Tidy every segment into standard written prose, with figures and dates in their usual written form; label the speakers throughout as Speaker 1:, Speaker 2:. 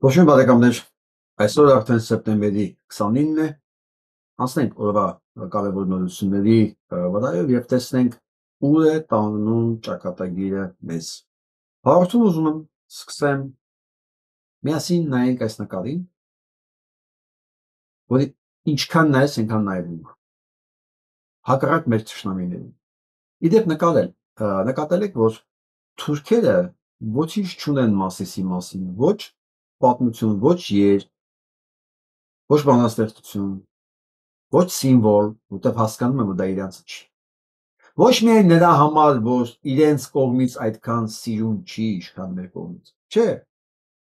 Speaker 1: Ողջույն բարեկամներ, այսօր արդեն սեպտեմբերի 29-ն է, անցնենք օրվա կարևոր նորությունների վրայով և տեսնենք ուր է տանում ճակատագիրը մեզ։ Հաղորդում ուզում եմ սկսեմ միասին նայենք այս նկարին, որի ինչքան նայես, այնքան նայվում հակառակ մեր թշնամիներին։ Իդեպ նկատել եք, որ թուրքերը ոչինչ չունեն Մասիսի մասին, ոչ պատմություն, ոչ երգ, ոչ բանաստեղծություն, ոչ սիմվոլ, որտեղ հասկանում եմ, որ դա իրենց չի։ Ոչ միայն նրա համար, որ իրենց կողմից այդքան սիրուն չի, ինչքան մեր կողմից։ Չէ,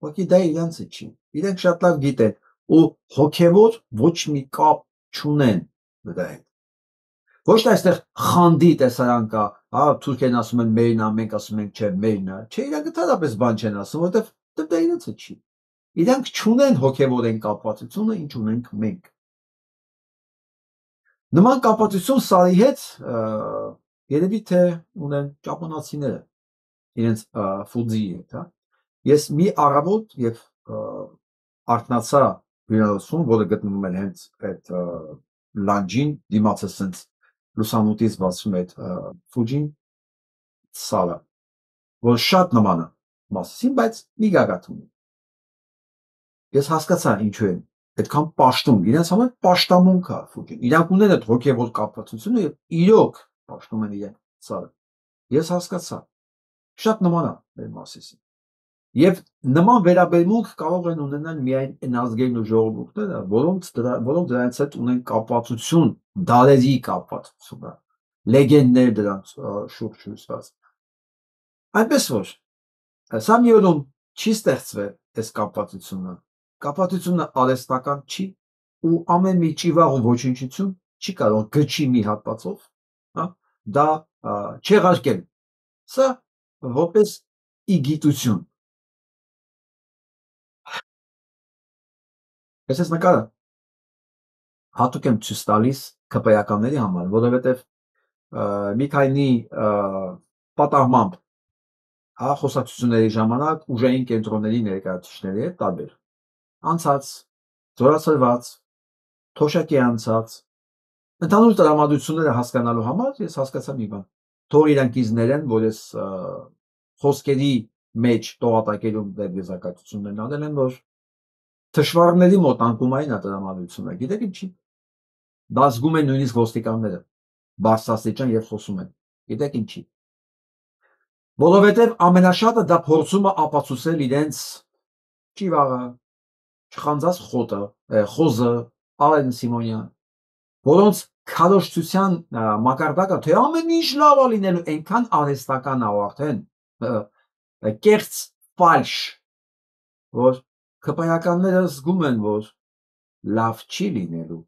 Speaker 1: ուղղակի դա իրենց չի։ Իրենք շատ լավ գիտեն ու հոգևոր ոչ մի կապ չունեն նրա հետ։ Ոչ թե այստեղ խանդի տեսարան կա, թուրքերն ասում են մերն է, մենք ասում ենք չէ, մերն է։ Չէ, իրանք ընդհանրապես բան չեն ասում, որտեղ դա իրենց չի։ Իրանք չունեն հոգևորեն կապվածությունը, ինչ ունենք մենք։ Նման կապվածություն Սարի հետ երևի թե ունեն ճապոնացիները իրենց ֆուձիի հետ, հա։ Ես մի առավոտ եւ արթնացա հյուրանոցում, որը գտնվում էր հենց այդ լանջին, դիմացը սենց լուսամուտից բացվում է ֆուջին սալը, որ շատ նման է Մասիսին, բայց մի գագաթ ունի։ Ես հասկացա ինչու են այդքան պաշտում, իրենց համար պաշտամունք է Ֆուջին, իրանք ունեն այդ հոգևոր կապվածությունը եւ իրոք պաշտում են իրենք սարը։ Ես հասկացա, շատ նման է մեր Մասիսին։ Եվ նման վերաբերմունք կարող են ունենալ միայն այն ազգերն ու ժողովուրդները, որոնք դրանց հետ ունեն կապվածություն, դարերի կապվածություն, լեգենդներ դրանց շուրջ հյուսված։ Այնպես որ սա մի օրում չի ստեղծվել այս կապվածությունը, կապվածությունը արհեստական չի ու ամեն մի ճիվաղ ու ոչնչություն չի կարող գչի մի հատվածով, հա, դա չեղարկել։ Սա որպես իգիտություն։ Այս նկարը հատուկ եմ ցույց տալիս ԿՊ-ականների համար, որովհետև մի քանի պատահմամբ խոսակցությունների ժամանակ ուժային կենտրոնների ներկայացուցիչների հետ տարբեր անցած, զորացրված, թոշակի անցած, ընդհանուր տրամադրությունները հասկանալու համար ես հասկացա մի բան, թող իրանք իզներեն, որ ես խոսքերի մեջ տողատակերում դեր եզրակացություններն անել են, որ թշվառների մոտ անկումային է տրամադրությունը, գիտեք ինչի, դա զգում են նույնիսկ ոստիկանները, բարձրաստիճան եւ խոսում են, գիտեք ինչի, որովհետև ամենաշատը դա փորձում է ապացուցել իրենց ճիվաղը, չխանձած խոզը, Արեն Սիմոնյան, որոնց քարոզչության մակարդակը թե ամեն ինչ լավ է լինելու, այնքան արհեստական է արդեն կեղծ ֆալշ, որ ԿՊ-ականները զգում են, որ լավ չի լինելու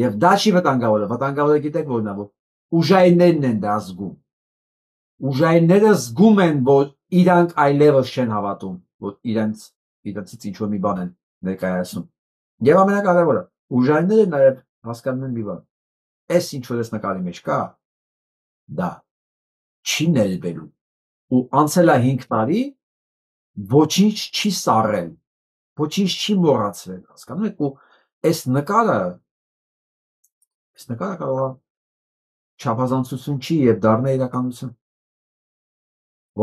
Speaker 1: եւ դա չի վտանգավորը, վտանգավորը գիտեք որն է, որ ուժայիններն են դա զգում, ուժայինները զգում են, որ իրանք այլևս չեն հավատում, որ իրենցից ինչ-որ մի բան են ներկայացնում եւ ամենակարևորը, ուժայինները նաեւ հասկանում են մի բան, այս ինչ որ այս նկարի մեջ կա, դա չի ներվելու ու անցել է 5 տարի, ոչինչ չի սառել, ոչինչ չի մոռացվել, հասկանում եք, ու այս նկարը կարող է չափազանցություն չի եւ դառնա իրականություն,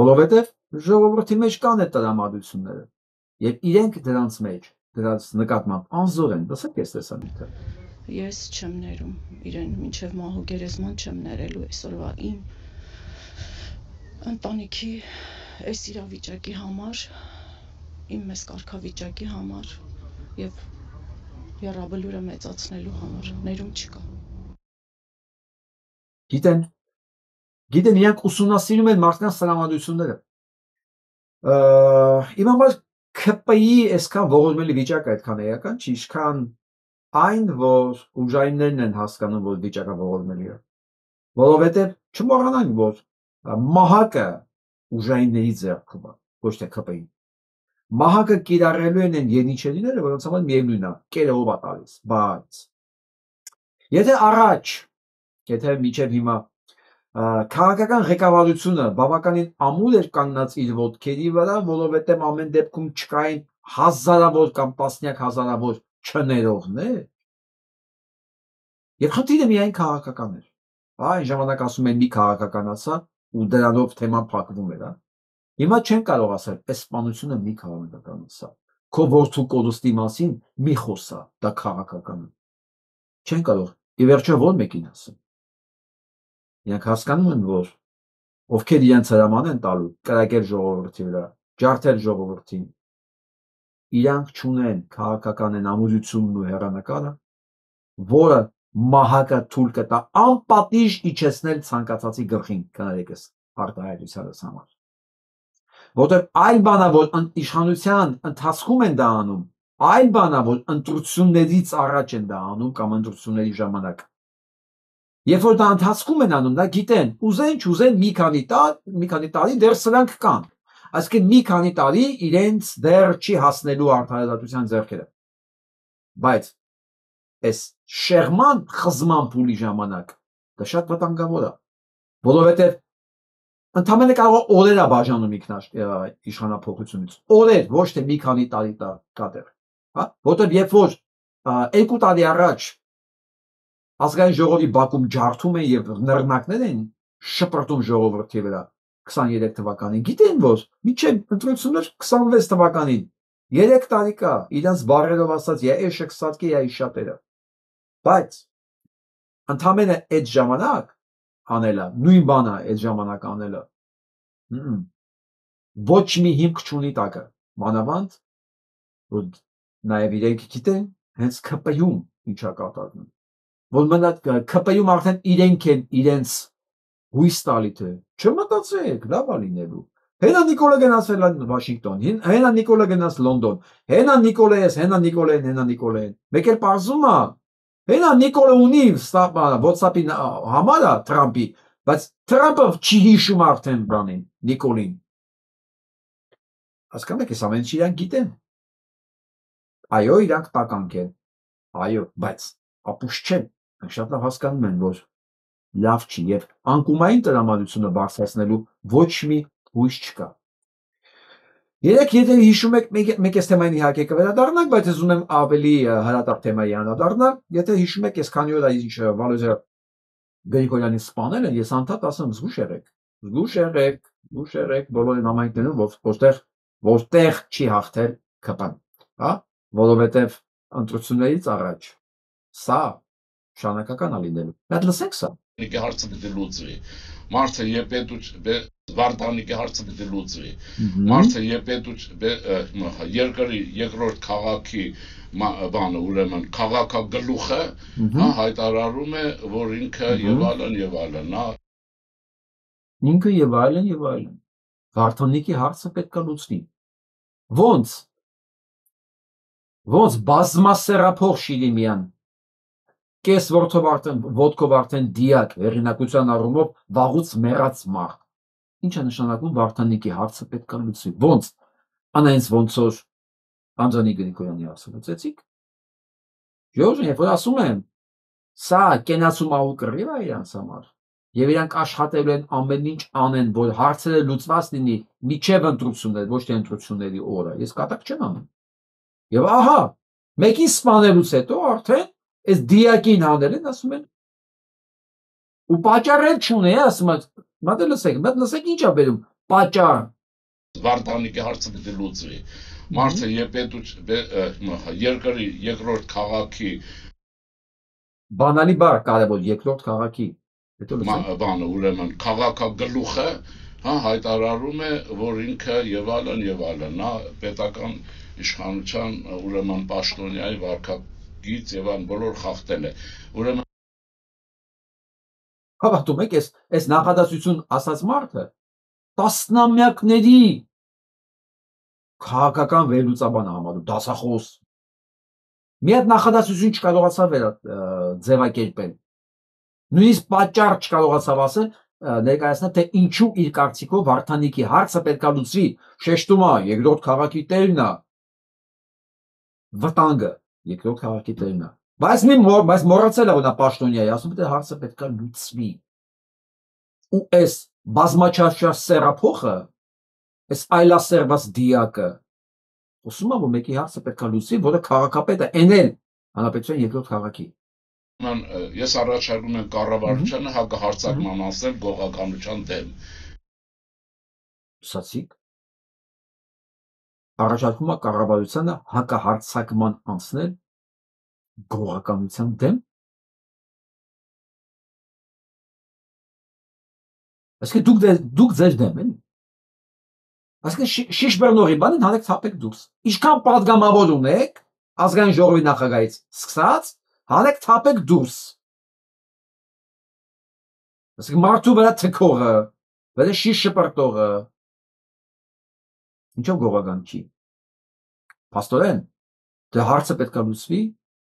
Speaker 1: որովհետեւ ժողովրդի մեջ կան այդ տրամադրությունները եւ իրենք դրանց մեջ, դրանց նկատմամբ անզոր են, լսեք այս տեսանյութը։
Speaker 2: Ես չեմ ներում իրեն, մինչև մահու գերեզման չեմ ներելու այսօրվա իմ ընտանիքի այս իրավիճակի համար, իմ մեծ կարգավիճակի համար եւ եռաբլուրը մեծացնելու համար, ներում չկա։
Speaker 1: Գիտեն, իրանք ուսումնասիրում են մարդկանց տրամադրությունները։ Իմ համար ԿՊ-ի այսքան ողորմելի վիճակը այդքան էական չի, ինչքան այն, որ ուժայիններն են հասկանում, որ վիճակը ողորմելի է, որովհետև չմոռանանք, որ մահակը ուժայինների ձեռքում է, ոչ թե ԿՊ-ի։ Մահակը կիրառելու են այն երնիչերիները, որոնց համար միևնույն է, կերով է տալիս, բայց եթե մինչև հիմա քաղաքական ղեկավարությունը բավականին ամուր էր կանգնած իր ոտքերի վրա, որովհետև ամեն դեպքում չկային հազարավոր կամ տասնյակ հազարավոր չներողներ, եւ խնդիրը միայն քաղաքական էր։ Այն ժամանակ ասում են մի քաղաքականացա ու դրանով թեման փակվում էր, հա։ Հիմա չեն կարող ասել, այս սպանությունը մի քաղաքականացա։ Քո որդու կորուստի մասին մի խոսա, դա քաղաքական է։ Չեն կարող։ Ի վերջո ո՞ր մեկին ասեն։ Իրանք հասկանում են, որ ովքեր իրենց հրաման են տալու կրակել ժողովրդի վրա, ջարդել ժողովրդին, իրանք չունեն քաղաքական են ամուսությունն ու հեռանկարը, որը մահակը թույլ կտա անպատիժ իջեցնել ցանկացածի գլխին, կներեք արտահայտությունս համար։ Որտեղ այլ բանա, որ իշխանության ընթացքում են դա անում, այլ բանա, որ ընտրություններից առաջ են դա անում կամ ընտրությունների ժամանակ։ Երբ որ դա ընթացքում են անում, դա գիտեն, ուզեն չուզեն մի քանի տարի դեռ սրանք կան։ Այսինքն մի քանի տարի իրենց դեռ չի հասնելու արդարադատության ձեռքերը։ Բայց այս շեղման խզման փուլի ժամանակ դա շատ վտանգավոր է, որովհետև ընդամենը կարող է օրեր է բաժանում իշխանափոխությունից, օրեր, ոչ թե մի քանի տարի կատեր, հա, որտեղ երբ որ 2 տարի առաջ ազգային ժողովի բակում ջարդում են եւ նռնակներ են շպրտում ժողովրդի վրա 23 թվականին, գիտեն որ միջև ընտրություններ 26 թվականին 3 տարի կա, իրանց բարերով ասած я эше кстати я իշատերը, բայց ընդամենը այդ ժամանակ անելա, նույն բանը այդ ժամանակ անելա ոչ մի հիմք չունի տակը, մանավանդ որ նաև իրենք գիտեն հենց ԿՊ-ում ինչա կատարվում, որ մնաց ԿՊ-ում արդեն իրենք են իրենց հույս տալի թե չմտածեք, լավ է լինելու, հենա Նիկոլը գնացել է Վաշինգտոն, հենա Նիկոլը գնաց Լոնդոն, հենա Նիկոլես, հենա Նիկոլեն, հենա Նիկոլեն, մեկ էլ պարզում է, հենա Նիկոլը ունի WhatsApp-ի համարը Թրամփի, բայց Թրամփը չի հիշում արդեն բանին, Նիկոլին։ Հասկանում եք, այս ամեն ինչ իրանք գիտեն։ Այո, իրանք տականք են, այո, բայց ապուշ չեն, շատ լավ հասկանում են, որ լավ չի եւ անկումային տրամադրությունը բարձրացնելու ոչ մի հույս չկա։ Երեք եթե հիշում եք, մեկ էս թեմային իհարկե կվերադառնանք, բայց ես ունեմ ավելի հրատապ թեմայի անդրադառնալ, եթե հիշում եք, ես քանի օր ինչ Վալոզը Գրիգորյանի սպանել են, ես անդադ ասեմ զգուշ եղեք բոլոր համայնքներում, որտեղ չի հաղթել ԿՊ-ն, հա, որովհետև ընտրություններից առաջ սա շանակական է լինելու։ Այդ լսեք սա։
Speaker 3: Նիկի հարցը պիտի լուծվի։ Մարդը Վարդանիկի հարցը պիտի լուծվի։ Մարդը երկրի երկրորդ քաղաքի բանը ուրեմն քաղաքագլուխը հայտարարում է, որ ինքը եւ այլն, նա
Speaker 1: ինքը եւ այլն։ Վարդանիկի հարցը պետք է լուծվի։ Ոնց բազմասերափող Շիրիմյան կես ոտքով արդեն դիակ հեղինակության առումով վաղուց մեռած մարդ։ Ինչ է նշանակում Վարդանիկի հարցը պետք է լուծվի։ Ոնց անայից ոնց որ Անդրանիկ Գրիգորյանի հարցը լուծեցիք։ Ժողովուրդ, երբ որ ասում եմ, սա կենացում ահու կռիվ է իրանց համար, եւ իրանք աշխատելու են ամեն ինչ անեն, որ հարցերը լուծված լինի միջև ընտրություններ, ոչ թե ընտրությունների օրը։ Ես կատակ չեմ անում։ Եվ ահա, մեկին սպանելուց հետո արդեն այս դիակին հանել են, ասում են ու պատճառ էլ չունի, ասում են, մատ լսեք ինչ է բերում, պատճառ։
Speaker 3: Վարդանիկի հարցը պիտի լուծվի։ Մարդը երկրի երկրորդ քաղաքի
Speaker 1: բանալի բառ կարևոր երկրորդ քաղաքի
Speaker 3: բանը ուրեմն քաղաքագլուխը հայտարարում է, որ ինքը եւ այլն, նա պետական իշխանության ուրեմն պաշտոնյայի վարքագիծ եւ այն բոլոր խախտել է։ Ուրեմն
Speaker 1: հավատում եք, այս նախադասություն ասած մարդը տասնամյակների քաղաքական վերլուծաբան է համարում, դասախոս։ Մի հատ նախադասություն չկարողացավ ձևակերպել։ Նույնիսկ պատճառ չկարողացավ ասել, ներկայացնել, թե ինչու իր կարծիքով Վարդանիկի հարցը պետք է լուծվի, շեշտում է, երկրորդ քաղաքի տերն է, վտանգը, երկրորդ քաղաքի տերն է։ Բայց մոռացել է, որ նա պաշտոնյա է, ասում է, թե հարցը պետք է լուծվի։ Ու այս բազմաչափ սերափոխը, այս այլասերված դիակը խոսում եմ, որ մեկի հարցը պետք է լուծի, որը քաղաքապետը էնել հանրապետության երկրորդ քաղաքի։
Speaker 3: Ես առաջարկում եմ կառավարությանը հակահարձակման անցնել գողականության դեմ։
Speaker 1: Սացիկ առաջարկում է կառավարությանը հակահարձակման անցնել գողականության դեմ։ Այսինքն դուք ձեր դեմ եք։ Այսինքն շիշբերնորի բանին հանեք թափեք դուրս։ Ինչքան падգամավոր ունեք ազգային ժողովի նախագահից սկսած, հանեք թափեք դուրս։ Այսինքն մարդու վրա թքողը, վրա շիշ շպրտողը։ Ինչով գողական չի։ Փաստորեն, դե հարցը պետք է լուծվի,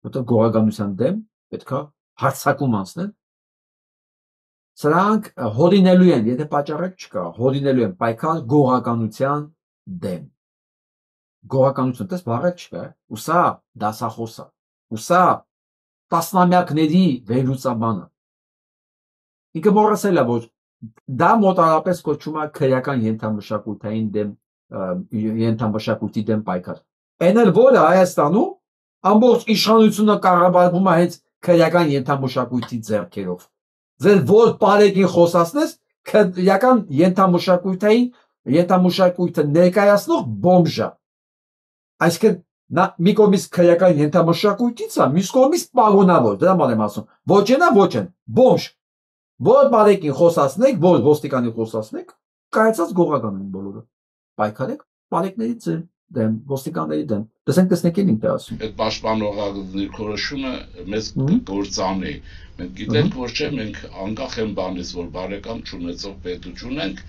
Speaker 1: որտեղ գողականության դեմ պետք է հարձակում անցնել։ Սրանք հորինելու են, եթե պատճառակ չկա, հորինելու են պայքար գողականության դեմ։ Գողականություն, տես բառեր չկա, ու սա դասախոս է, ու սա տասնամյակների վերլուծաբանը։ Ինքը մոռացել է, որ դա մոտարապես կոչվում է քրեական ենթամշակութային դեմ, ենթամշակույթի դեմ պայքար։ Այն էլ որը Հայաստանում ամբողջ իշխանությունը կառավարվում է հենց քրեական ենթամշակույթի ձեռքերով։ Ձեր որ բարեկին խոսացնես, քրեական ենթամշակույթը ներկայացնող բոմժա։ Այսինքն նա մի կողմից քրեական ենթամշակույթից է, մյուս կողմից պագոնավոր, դրա համար եմ ասում։ Ոչ ենա, ոչ են, բոմժ։ Որ բարեկին խոսացնեք, որ ոստիկանի խոսացնեք, կայացած գողական են բոլորը։ Պայքարեք բարեկների դեմ, ոստիկանների դեմ։ Դեսենք տեսնեք ինչ է ասում։
Speaker 3: Այդ պաշտպանողի քորոշումը մեծ գործան է։ Մենք գիտենք, որ չէ, մենք անկախ են բանից, որ բարեկամ չունեցող պետություն ենք,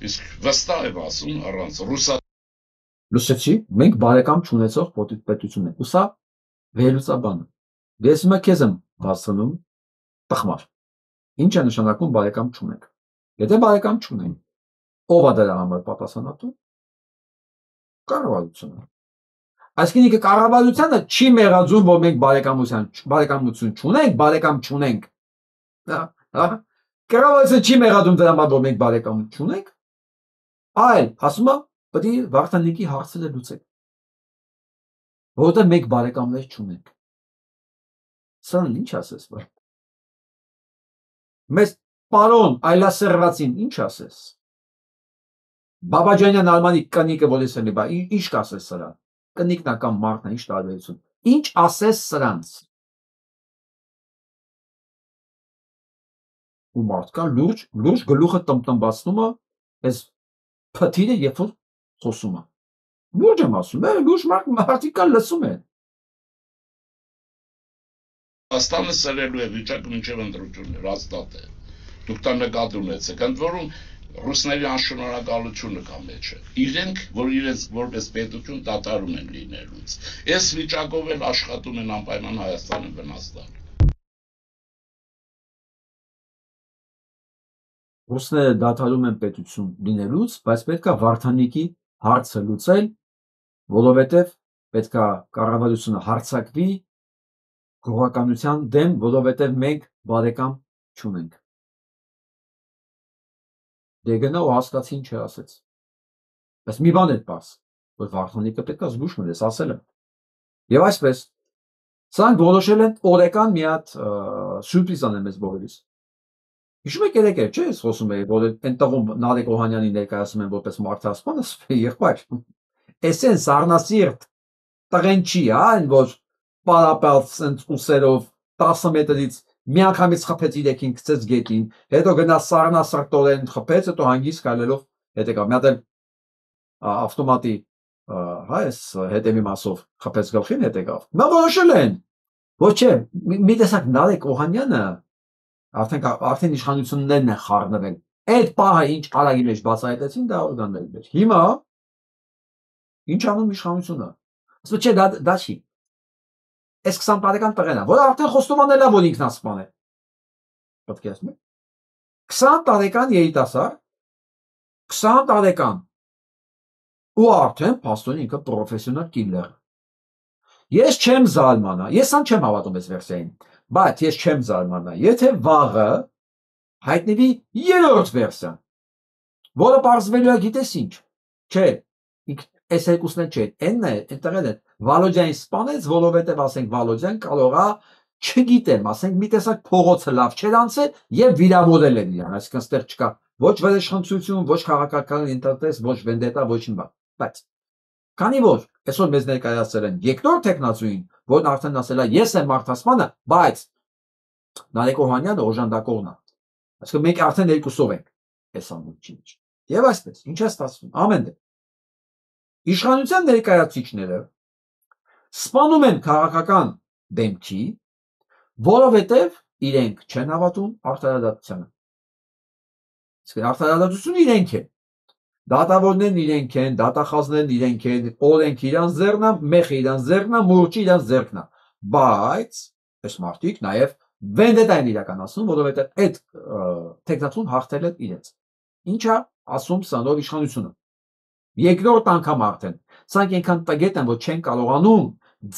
Speaker 3: իսկ վստահ եմ ասում առանց
Speaker 1: Լուսեցի, մենք բարեկամ չունեցող պետություն ենք։ Ու սա վերլուծաբանը։ Ես հիմա քեզ եմ բացնում տխմար։ Ինչ է նշանակում բարեկամ չունենք։ Եթե բարեկամ չունենք, ով է դրա համար պատասխանատու։ Կառավարությունը։ Այսինքն ինքը կառավարությանը չի մեղադրում, որ մենք բարեկամություն չունենք, բարեկամ չունենք։ Կառավարությունը չի մեղադրում դրա համար, որ մենք բարեկամ չունենք, այլ ասում է, պետք է Վարդանիկի հարցերը լուծեք։ Որովհետև մենք բարեկամներ չունենք։ Սրան ինչ ասես, բա։ Մեզ պարոն այլասերվածին ինչ ասես։ Բաբաջանյան Արմանի կնիկը որ էսելի, բա ինչ կասես սրան։ Կնիկն կամ մարդն է, ինչ տարբերություն։ Ինչ ասես սրանց։ Ու մարդկա լուրջ գլուխը տմտմբացնում է, այս փթիրը երբ որ խոսում է։ Լուրջ եմ ասում, լուրջ մարդիկ կան լսում են։
Speaker 3: Հայաստանը սրելու է վիճակը մինչև ընտրություններ, հաստատ է։ Դուք դա նկատի ունեցեք, ընդ որում ռուսների անշնորհակալությունը կա մեջը։ Իրենք, որ իրենց որպես պետություն դատարում են լինելուց։ Այս վիճակով էլ աշխատում են անպայման Հայաստանը վնաս տալ։
Speaker 1: Ռուսները դադարում են պետություն լինելուց, բայց պետք է Վարդանիկի հարցը լուծել, որովհետև պետք է կառավարությունը հարձակվի գողականության դեմ, որովհետև մենք բարեկամ չունենք։ Դե գնա ու հասկացի ինչ է ասեց։ Բայց մի բան է պարզ, որ Վարդանիկը պետք է զգուշ մնաս, ասել եմ։ Եվ այսպես, սրանք որոշել են օրեկան մի հատ սյուրպրիզ անել մեզ բոլորիս։ Հիշում եք երեք չէ՞ ես խոսում եմ, որ այն տղում Նարեկ Օհանյանին ներկայացնում են որպես մարդասպան, եղբայր։ Էսեն սառնասիրտ տղեն չի, այն որ պարապած ուսերով 10 մետրից միանգամից խփեց իրենքին գցեց գետին, հետո գնաց սառնասրտորեն խփեց, հետո հանգիստ քայլելով հետ եկավ։ Մի հատ էլ ավտոմատի այս հետևի մասով խփեց գլխին հետ եկավ։ Նա որոշել են, ոչ չէ, մի տեսակ Նարեկ Օհանյանը արդեն իշխանություններն են խառնվել։ Այդ պահը ինչ արագի մեջ բացահայտեցին, դա օրգանների մեջ։ Հիմա ինչ անում իշխանությունը։ Ասում չէ, դա չի։ Այս 20 տարեկան տղեն է, որ արդեն խոստովանել է, որ ինքնասպան է։ Պետք է ասում եք։ 20 տարեկան երիտասարդ, 20 տարեկան ու արդեն փաստորեն ինքը պրոֆեսիոնալ կիլլեր։ Ես չեմ զարմանա, ես ան չեմ հավատում այս վերսիային, բայց ես չեմ զարմանա, եթե վաղը հայտնվի երրորդ վերսիան, որը պարզվելու է գիտես ինչ, չէ, այս երկուսն էլ չէ, n-ն է, այնտեղ էլ է Վալոդյանին սպանեց, որովհետև ասենք Վալոդյան կարող է, չգիտեմ, ասենք մի տեսակ փողոցը լավ չէր անցել եւ վիրավորել են իրան, այսինքն այստեղ չկա ոչ վերաշխնցություն, ոչ քաղաքական ինտերես, ոչ վենդետա, ոչինչ բան, բայց քանի որ այսօր մեզ ներկայացրել են երկրորդ տեխնացուին, որն արդեն ասել է ես եմ մարդասպանը, բայց Նարեկ Օհանյանը օժանդակողն է, այսինքն մենք արդեն երկուսով ենք այս ամենին, եւ այսպես ինչ է ստացվում, ամեն դեպքում իշխանության ներկայացուցիչները սպանում են քաղաքական դեմքի, որովհետև իրենք չեն հավատում արդարադատությանը։ Իսկ արդարադատությունը իրենք են։ Դատավորներն իրենք են, դատախազներն իրենք են, օրենքը իրենց ձեռն է, մեխը իրենց ձեռն է, մուրճը իրենց ձեռքն է։ Բայց այս մարդիկ նաև վենդետա են իրականացնում, որովհետև այդ տեխնացուն հաղթել է իրենց։ Ինչա ասում սանով իշխանությունը։ Երկրորդ անգամ արդեն, սրանք այնքան տգետ են, որ չեն կարողանում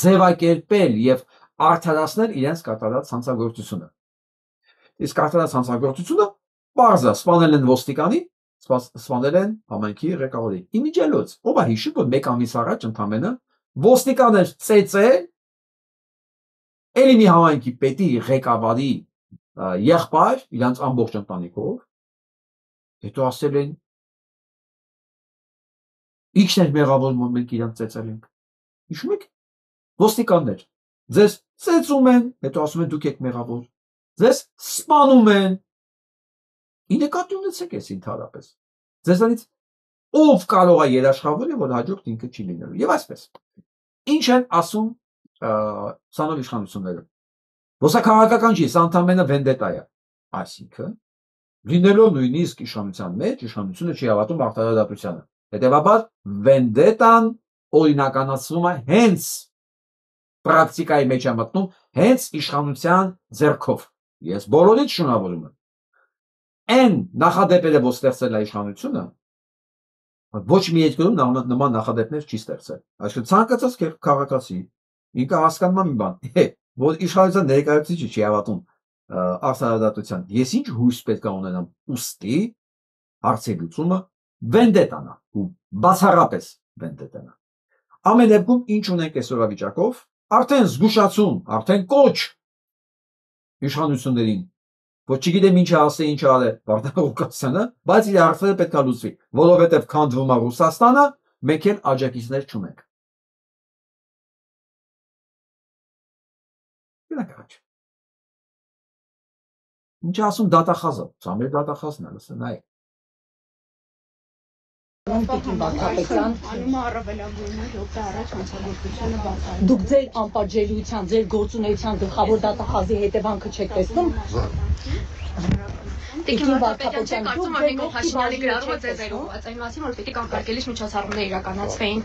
Speaker 1: ձևակերպել եւ արդարացնել իրենց կատարած հանցագործությունը։ Իսկ կատարած հանցագործությունը պարզ է, սպանել են ոստիկանին, սպանել են համայնքի ղեկավարին։ Իմիջիալոց, ով է հիշում, որ 1 ամիս առաջ ընդամենը ոստիկանը ծեծե էլի մի համայնքի պետի ղեկավարի եղբայր իրենց ամբողջ ընտանիքով, հետո ասել են Ինչ-ներ մեղավոր մենք իրանք ծեծել ենք։ Հիշում եք։ Ոստիկաններ ձեզ ծեծում են, հետո ասում են դուք եք մեղավոր։ Ձեզ սպանում են։ Ի նկատի ունեցեք էս ընդհանրապես։ Ձեզանից ով կարող է երաշխավորել, որ հաջորդ ինքը չի լինելու։ Եվ այսպես։ Ինչ են ասում սանով իշխանությունները։ Որ սա քաղաքական չի, սա ընդամենը վենդետա է։ Այսինքն լինելով նույնիսկ իշխանության մեջ, իշխանությունը չի հավատում արդարադատությանը։ Հետևաբար վենդետան օրինականացվում է հենց պրակտիկայի մեջ է մտնում հենց իշխանության ձեռքով։ Ես բոլորից շնորհավորում եմ։ Այն նախադեպերը, որ ստեղծել է իշխանությունը, ոչ մի երկրում նման նախադեպներ չի ստեղծել։ Այսինքն ցանկացած քաղաքացի ինքը հասկանում է մի բան, որ իշխանության ներկայացուցիչը չի հավատում արդարադատության։ Ես ինչ հույս պետք է ունենամ ուստի հարցի լուծումը վենդետան է ու բացառապես վենդետան է։ Ամեն դեպքում ինչ ունենք այսօրվա վիճակով, արդեն զգուշացում, արդեն կոչ իշխանություններին, որ չգիտեմ ինչ ասե, ինչ արե Վարդան Ղուկասյանը, բայց իր հարցերը պետք է լուծվի, որովհետև քանդվում է Ռուսաստանը, մենք էլ աջակիցներ չունենք։ Գնաք։ Ինչ ասում դատախազը, սա մեր դատախազն է, լսեն, նայեք։
Speaker 4: Դուք ձեր անպատժելիության, ձեր գործունեության գլխավոր դատախազի հետևանքը չեք տեսնում։
Speaker 5: Տիկին Վարդապետյան կարծում եմ մենք Փաշինյանի գրառումը ձեզ էր ուղղված, այն մասին որ պիտի կարգարկելիչ միջոցառումներ իրականացվեին։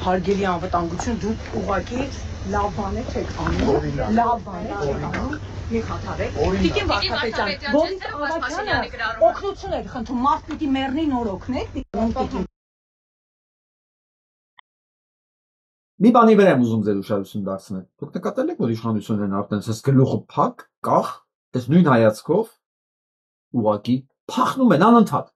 Speaker 4: Հարգելի անվտանգություն, դուք ուղղակի լավ բաներ չեք անում, լավ բաներ չեք անում։ Մի խաթարեք։ Տիկին Վարդապետյան, Բորիս Ավագյանը օգնություն էր խնդրում, մարդ պիտի մեռնի նոր օգնեք։
Speaker 1: Մի բանի վրա եմ ուզում ձեր ուշադրություն դարձնել։ Դուք նկատել եք, որ իշխանություններն արդեն ցած գլուխը փակ, կախ, այս նույն հայացքով ուղակի փախնում են անընդհատ։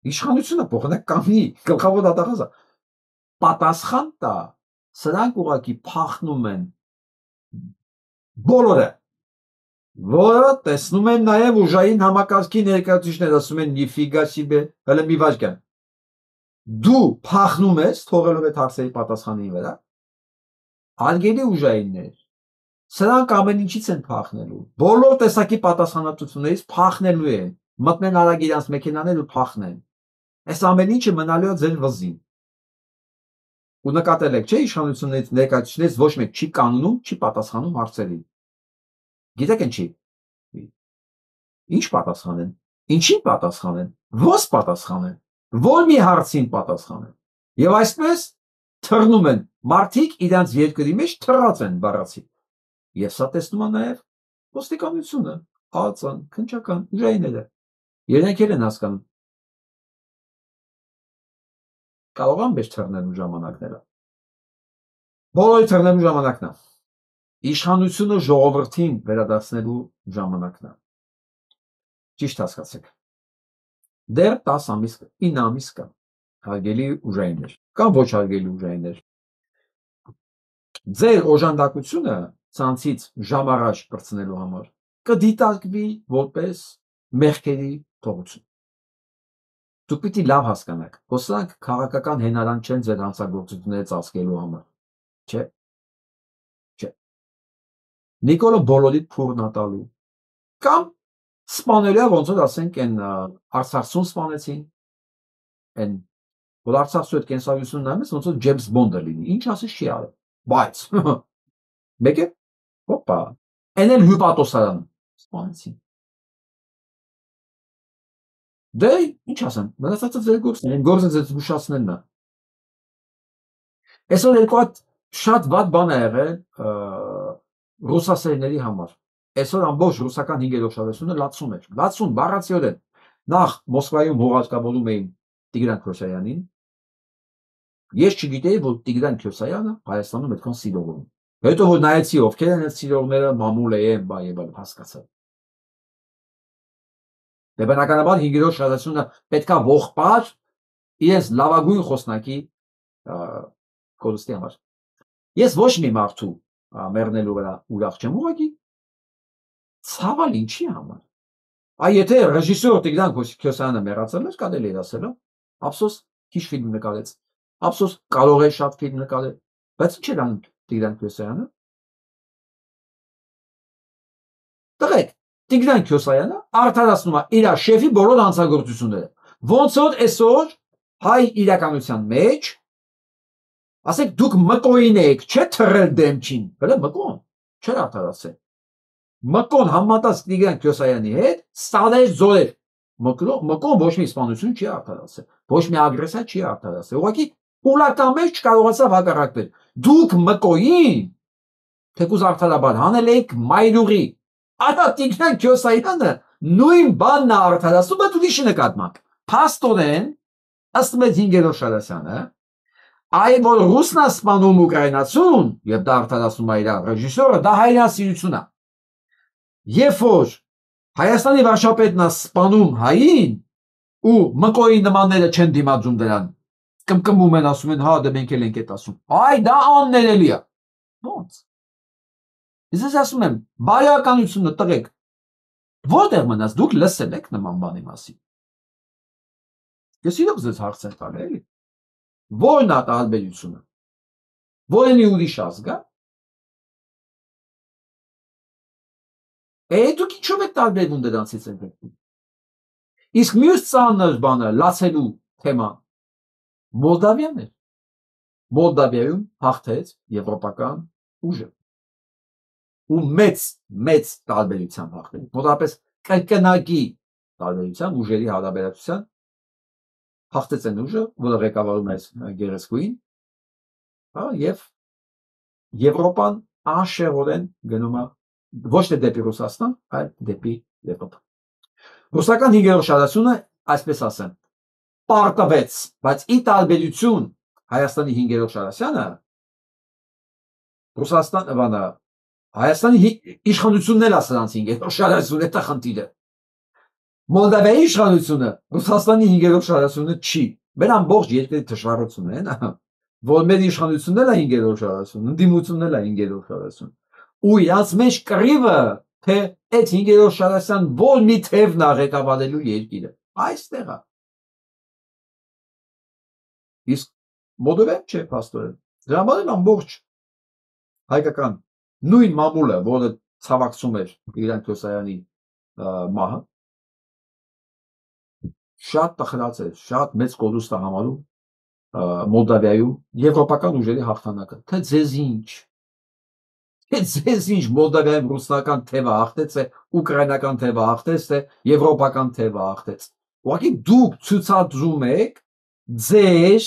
Speaker 1: Իշխանությունը փոխանակ կանգնի, գլխավոր դատախազը պատասխան տա, սրանք ուղակի փախնում են բոլորը, որը տեսնում են նաև ուժային համակարգի ներկայացուցիչներ, ասում են նիֆիգա սիբե, հələ մի վայրկյան։ Դու փախնում ես, թողելով այդ հարցերի պատասխանին վրա, հարգելի ուժայիններ, սրանք ամեն ինչից են փախնելու, բոլոր տեսակի պատասխանատվություններից փախնելու են, մտնեն արագ իրանց մեքենաներ ու փախնեն։ Այս ամեն ինչը մնալու է ձեր վզին։ Ու նկատել եք, չէ, իշխանություններից ներկայացուցիչներից ոչ մեկ չի կանոնում, չի պատասխանում հարցերին։ Գիտեք ինչի։ Ինչ պատասխանեն։ Ինչին պատասխանեն։ Ո՞ս պատասխանեն։ Որ մի հարցին պատասխանեն։ Եվ այսպես թռնում են մարդիկ իրենց երկրի մեջ թռած են բառացի։ Եվ սա տեսնում է նաև ոստիկանությունը, ԱԱԾ-ն, քննչական ուժայինները։ Իրենք են հասկանում։ Կարող են մեզ թռնելու ժամանակները։ Բոլորի թռնելու ժամանակն է։ Իշխանությունը ժողովրդին վերադարձնելու ժամանակն է։ Ճիշտ հասկացեք։ դեռ 10 ամիս, 9 ամիս կա հարգելի ուժայիններ, կամ ոչ հարգելի ուժայիններ։ Ձեր օժանդակությունը ցանցից ժամ առաջ բրցնելու համար կդիտարկվի որպես մեղքերի թողություն։ Դուք պիտի լավ հասկանաք, որ սրանք քաղաքական հենարան չեն ձեր հանցագործությունները ծածկելու համար։ Չէ։ Չէ։ Նիկոլը բոլորի փուրն ատալու կամ սպանելիա ոնց որ ասենք այն արցախցուն սպանեցին, այն որ արցախցու հետ կենսագրություն նայես ոնց որ Ջեյմս Բոնդը լինի, ինչ ասես չի արել, բայց մեկ է, հոպա, այն էլ հյուպատոսարան սպանեցին։ Դե ինչ ասեմ, մնացածը ձեր գործն է, գործը ձեզ զգուշացնելն է։ Այսօր երկու հատ շատ վատ բան է եղել ռուսասերների համար։ Այսօր ամբողջ ռուսական 5-րդ շարժությունը լացում էր։ Լացում բառացիորեն։ Նախ Մոսկվայում հողարկավորում էին Տիգրան Քյոսայանին։ Ես չգիտեի, որ Տիգրան Քյոսայանը Հայաստանում այդքան սիրող ունի։ Հետո որ նայեցի ովքեր են այդ սիրողները, մամուլ են, բայ եւ հասկացա։ Դե բնականաբար 5-րդ շարժությունը պետքա ողբար իրենց լավագույն խոսնակի կորստի համար։ Ես ոչ մի մարդու մեռնելու վրա ուրախ չեմ, ուղղակի ցավալ ինչի համար։ Այ եթե ռեժիսոր Տիգրան Քյոսայանը մեռածել էր, կարելի էր ասել, ափսոս քիչ ֆիլմ նկարեց, ափսոս կարող է շատ ֆիլմ նկարել, բայց ինչ էր անում Տիգրան Քյոսայանը։ Տղեկ, Տիգրան Քյոսայանը արդարացնում է իր շեֆի բոլոր հանցագործությունները։ Ոնց որ այսօր հայ իրականության մեջ ասեք դուք Մկոին եք, չէ՞ թռել դեմքին, հələ Մկոն չէր արդարացել։ Մկոն համատած Տիգրան Քյոսայանի հետ ստալեր զորեր։ Մկոն ոչ մի սպանություն չի արդարացել, ոչ մի ագրեսիա չի արդարացել։ Ուղղակի պուլական մեջ չկարողացավ հակառակվել։ Դուք Մկոին թեկուզ արդարաբար հանել եք մայրուղի։ Ահա Տիգրան Քյոսայանը նույն բանն է արդարացնում, բայց ուրիշի նկատմամբ։ Փաստորեն, ըստ մեծ 5-րդ շարասյանը, այ որ ռուսնա սպանում ուկրաինացուն, եւ դա արդարացնում է իր ռեժիսորը, դա հայրենասիրություն է։ Երբ որ Հայաստանի վարչապետն է սպանում հային, ու Մկոյի նմանները չեն դիմադրում դրան, կմկմում են, ասում են, հա, դե մենք էլ ենք այդ ասում։ Այ դա աններելի է։ Ոնց։ Ես ասում եմ, բարոյականությունը տղեկ, որտեղ մնաց, դուք լսել եք նման բանի մասին։ Ես իրոք ձեզ հարց եմ տալի, էլի։ Որն է տարբերությունը։ Որենի ուրիշ ազգ է։ Դուք ինչով եք տարբերվում դրանցից են։ Իսկ մյուս ծանր բանը լացելու թեման Մոլդավիան էր։ Մոլդավիայում հաղթեց եվրոպական ուժը։ Ու մեծ տարբերությամբ հաղթեց։ Մոտավորապես կրկնակի տարբերությամբ ուժերի հարաբերակցության հաղթեց այն ուժը, որը ղեկավարում էր գերեզգույն, եւ Եվրոպան անշեղորեն գնում է ոչ թե դեպի Ռուսաստան, այլ դեպի Եվրոպա։ Ռուսական 5-րդ շարժությունը, այսպես ասեմ, պարտվեց, բայց ի տարբերություն Հայաստանի 5-րդ շարժությանը, Հայաստանի իշխանությունն էլ է սրանց 5-րդ շարժությունը, դա խնդիրը։ Մոլդավիայի իշխանությունը Ռուսաստանի 5-րդ շարժությունը չի։ Մեր ամբողջ երկրի դժվարությունն է, որ մեր իշխանությունն էլ է 5-րդ շարժություն, ընդդիմությունն էլ է 5-րդ շարժություն։ Ու իրաց մեջ կռիվը, թե այդ 5-րդ շարժության որ մի թևն է ղեկավարելու երկիրը։ Այստեղ է։ Իսկ Մոլդովան չէ, փաստորեն։ Դրա համար էլ ամբողջ հայկական նույն մամուլը, որը ցավակցում էր Տիգրան Քյոսայանի մահը, շատ տխրած էր, շատ մեծ կորուստ է համարում Մոլդավիայում եվրոպական ուժերի հաղթանակը։ Թե ձեզ ինչ։ Թե ձեզ ինչ Մոլդավիայում ռուսական թևը հաղթեց, է ուկրաինական թևը հաղթեց, թե եվրոպական թևը հաղթեց։ Ուղղակի դուք ցուցադրում եք ձեր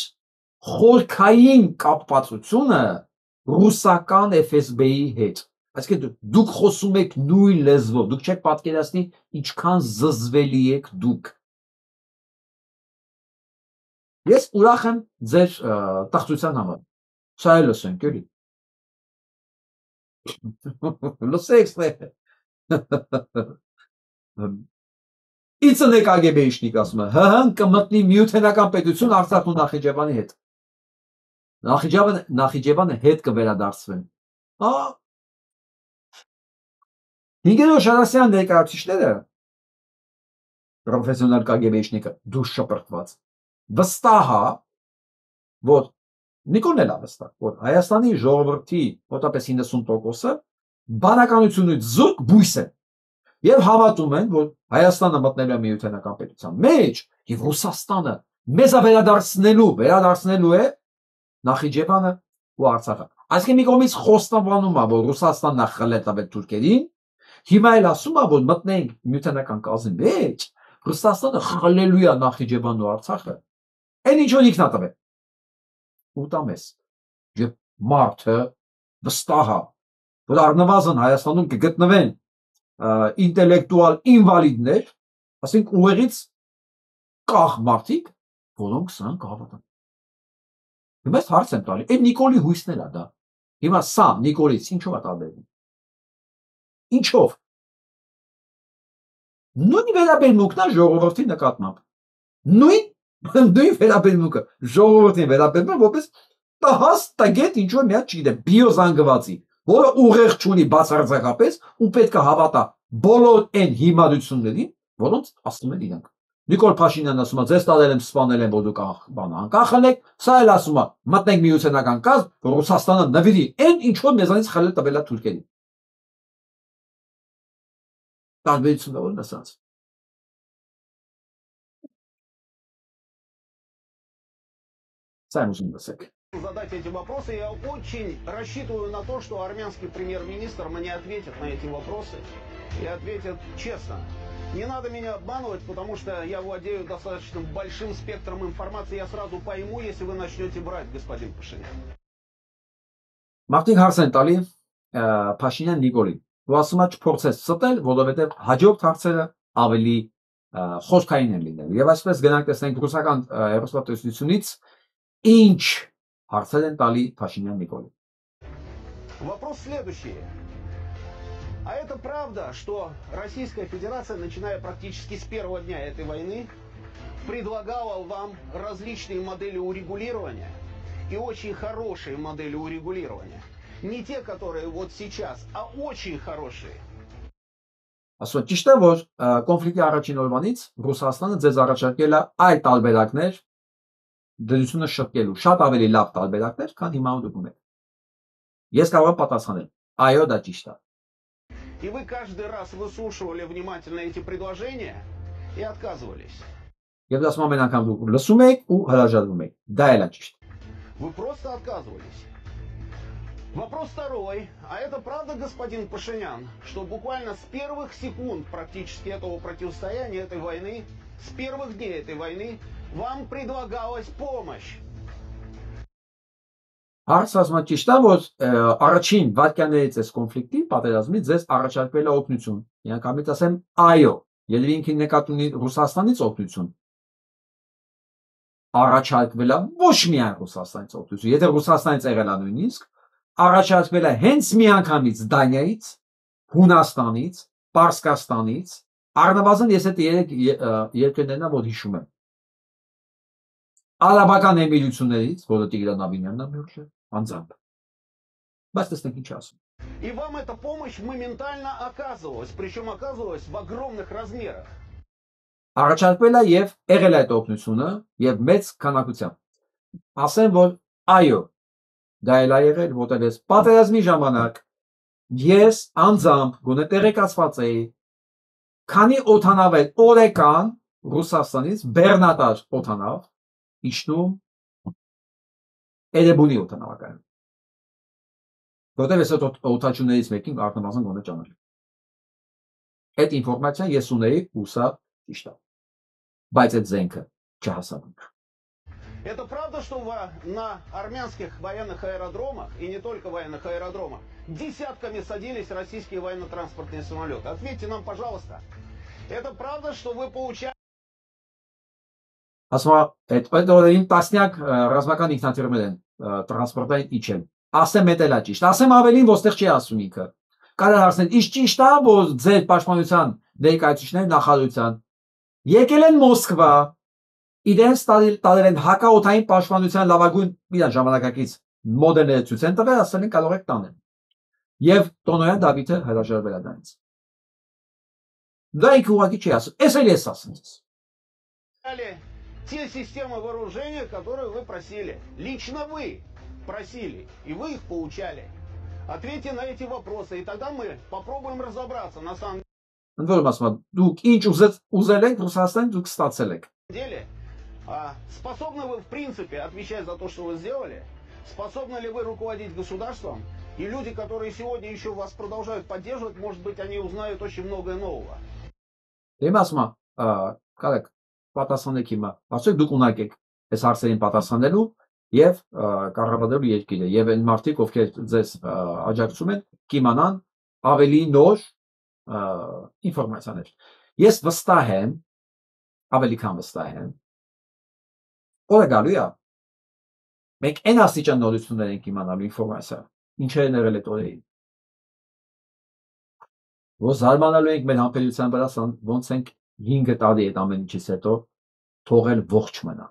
Speaker 1: խորքային կապվածությունը ռուսական FSB-ի հետ։ Այսինքն դուք խոսում եք նույն լեզվով, դուք չեք պատկերացնի ինչքան զզվելի եք դուք։ Ես ուրախ եմ ձեր տաղտության համար։ Սա էլ լսենք, էլի։ Լսեք, Իցն է կագեբեիշնիկ ասում է, ՀՀ-ն կմտնի միութենական պետություն Արցախն ու Նախիջևանի հետ։ Նախիջևանը հետ կվերադարձվեն։ Նիգերո Շարասյան ներկայացուցիչները պրոֆեսիոնալ կագեբեիշնիկը դուշ շպրտված վստահ է, որ Նիկոլն էլ է վստահ, որ Հայաստանի ժողովրդի մոտավորապես 90%-ը բանականությունից զուրկ բույս է եւ հավատում են, որ Հայաստանը մտնելու է միութենական պետության մեջ եւ Ռուսաստանը մեզ վերադարձնելու է Նախիջևանը ու Արցախը։ Այսինքն մի կողմից խոստովանում է, որ Ռուսաստանն է խլել տվել թուրքերին, հիմա էլ ասում է, որ մտնենք միութենական կազմի մեջ, Ռուսաստանը խլելու է Նախիջևանն ու Արցախը։ Այն ինչ որ ինքն է տվել։ Ուտամես։ Եվ մարդը վստահ է, որ առնվազն Հայաստանում կգտնվեն ինտելեկտուալ ինվալիդներ, ասենք ուղեղից կախ մարդիկ, որոնք սրանք հավատան։ Հիմա հարց եմ տալի, այդ Նիկոլի հույսն է դա։ Հիմա սա Նիկոլից ինչով է տարբերվում։ Ինչով։ Նույն վերաբերմունքն է ժողովրդի նկատմամբ։ Նույն վերաբերմունքը ժողովրդին վերաբերվում որպես տահաս տագետ ինչ որ մի հատ չգիտեմ բիոզանգվածի, որը ուղեղ չունի բացարձակապես ու պետք է հավատա բոլոր այն հիմարություններին, որոնց ասում են իրանք։ Նիկոլ Փաշինյանն ասում է, ձեզ տալել եմ սպանել եմ, որ դուք բան անկախ եք, սա էլ ասում է, մտնենք միութենական կազմ, որ Ռուսաստանը նվիրի այն ինչ որ մեզանից խլել տվել է թուրքերին։ Տարբերությունը ո՞րն է սրանց։
Speaker 6: Задать эти вопросы, я очень рассчитываю на то, что армянский премьер-министр мне ответит на эти вопросы и ответит честно. Не надо меня обманывать, потому что я владею достаточно большим спектром информации, я сразу пойму, если вы начнете врать, господин Пашинян.
Speaker 1: Մարտին հարց են տալի Փաշինյան Նիկոլին։ Ու ասում է չփորձես ստել, որովհետև հաջորդ հարցերը ավելի խոսքային են լինելու։ Եվ այսպես գնանք տեսնենք ռուսական հեռուստատեսությունից ինչ հարցեր են տալի Փաշինյան Նիկոլին։
Speaker 6: Вопрос следующий. А это правда, что Российская Федерация, начиная практически с первого дня этой войны, предлагала вам различные модели урегулирования и очень хорошие модели урегулирования? Не те, которые вот сейчас, а очень хорошие.
Speaker 1: Ասում ճիշտ է, որ կոնֆլիկտի առաջին օրվանից Ռուսաստանը ձեզ առաջարկել է այլ տարբերակներ դրությունը շտկելու, շատ ավելի լավ տարբերակներ, քան հիմա դուք ունեք։ Ես կարող եմ պատասխանել, այո, դա ճիշտ է։
Speaker 6: И вы каждый раз выслушивали внимательно эти предложения и отказывались.
Speaker 1: Եվ ասում ամեն անգամ դուք լսում եք ու հրաժարվում եք։ Դա էլ է ճիշտ։
Speaker 6: Вы просто отказывались. Вопрос второй. А это правда, господин Пашинян, что буквально с первых секунд практически этого противостояния, этой войны, с первых дней этой войны, вам предлагалась помощь?
Speaker 1: Հարց ասում է ճիշտ է, որ առաջին վայրկյաններից այս կոնֆլիկտի պատերազմից ձեզ առաջարկվել է օգնություն։ Միանգամից ասեմ այո, երևի ինքին նկատի ունի Ռուսաստանից օգնություն։ Առաջարկվել է ոչ միայն Ռուսաստանից օգնություն, եթե Ռուսաստանից եղել է նույնիսկ, առաջարկվել է հենց միանգամից Դանիայից, Հունաստանից, Պարսկաստանից, առնվազն ես այդ երեք երկրներն եմ որ հիշում եմ։ Արաբական Էմիրություններից, որը Տիգրան Աբինյանն է մյուրը, անձամբ։ Բայց տեսնենք ինչ ասում։
Speaker 6: И вам эта помощь моментально оказывалась, причем оказывалась в огромных размерах.
Speaker 1: Առաջարկվել է եւ եղել է այդ օգնությունը եւ մեծ քանակությամբ։ Ասեմ, որ այո, դա էլ է եղել, որտեղ ես պատերազմի ժամանակ ես անձամբ գոնե տեղեկացված էի, քանի օթանավեր օրեկան Ռուսաստանից Բեռնատար օթանավ իջնում Էրեբունի օթանավակայանում։ Որտեղ ես այդ օթաչուներից մեկին առնվազն գոնե ճանաչում։ Այդ ինֆորմացիան ես ունեի ու սա ճիշտ է։ Բայց այդ զենքը չհասանում։
Speaker 6: Это правда, что на армянских военных аэродромах, и не только военных аэродромах, десятками садились российские военно-транспортные самолеты? Ответьте нам, пожалуйста. Это правда, что вы получали...
Speaker 1: Ասում այդ օրերին տասնյակ ռազմական ինքնաթիռներ են տրանսպորտային իջել։ Ասեմ էդ էլ է ճիշտ։ Ասեմ ավելին, ոստեղ չի ասում ինքը։ Կարող հարցնել, իսկ ճիշտ է, որ ձեր պաշտպանության ներկայացուցիչների նախարարության եկել են Մոսկվա, իրենց տալել են հակաօդային պաշտպանության լավագույն իրան ժամանակակից մոդելները ցույց են տվել, ասել են կարող եք տանել։ Եվ Տոնոյան Դավիթը հրաժարվել է դրանից։ Դա ինքը ուղղակի չի ասում, էս էլ ես ասում ես։
Speaker 6: Те системы вооружения, которые вы просили. Лично вы просили, и вы их получали. Ответьте на эти вопросы, и тогда мы попробуем разобраться на самом деле. Способны вы, в принципе, отвечать за то, что вы сделали? Способны ли вы руководить государством? И люди, которые сегодня еще вас продолжают поддерживать, может быть, они узнают очень многое нового.
Speaker 1: Պատասխանեք հիմա, ասեք դուք ունակ եք այս հարցերին պատասխանելու եւ կառավարելու երկիրը եւ այն մարդիկ, ովքեր ձեզ աջակցում են, կիմանան ավելի նոր ինֆորմացիաներ։ Ես վստահ եմ, ավելի քան վստահ եմ, օրը գալու է, մենք այն աստիճան նորություններ ենք իմանալու ինֆորմացիա, ինչեր են եղել այդ օրերին։ Որ զարմանալու ենք մեր համբերության վրա, ոնց ենք 5 տարի այդ ամեն ինչից հետո թողել ողջ մնա։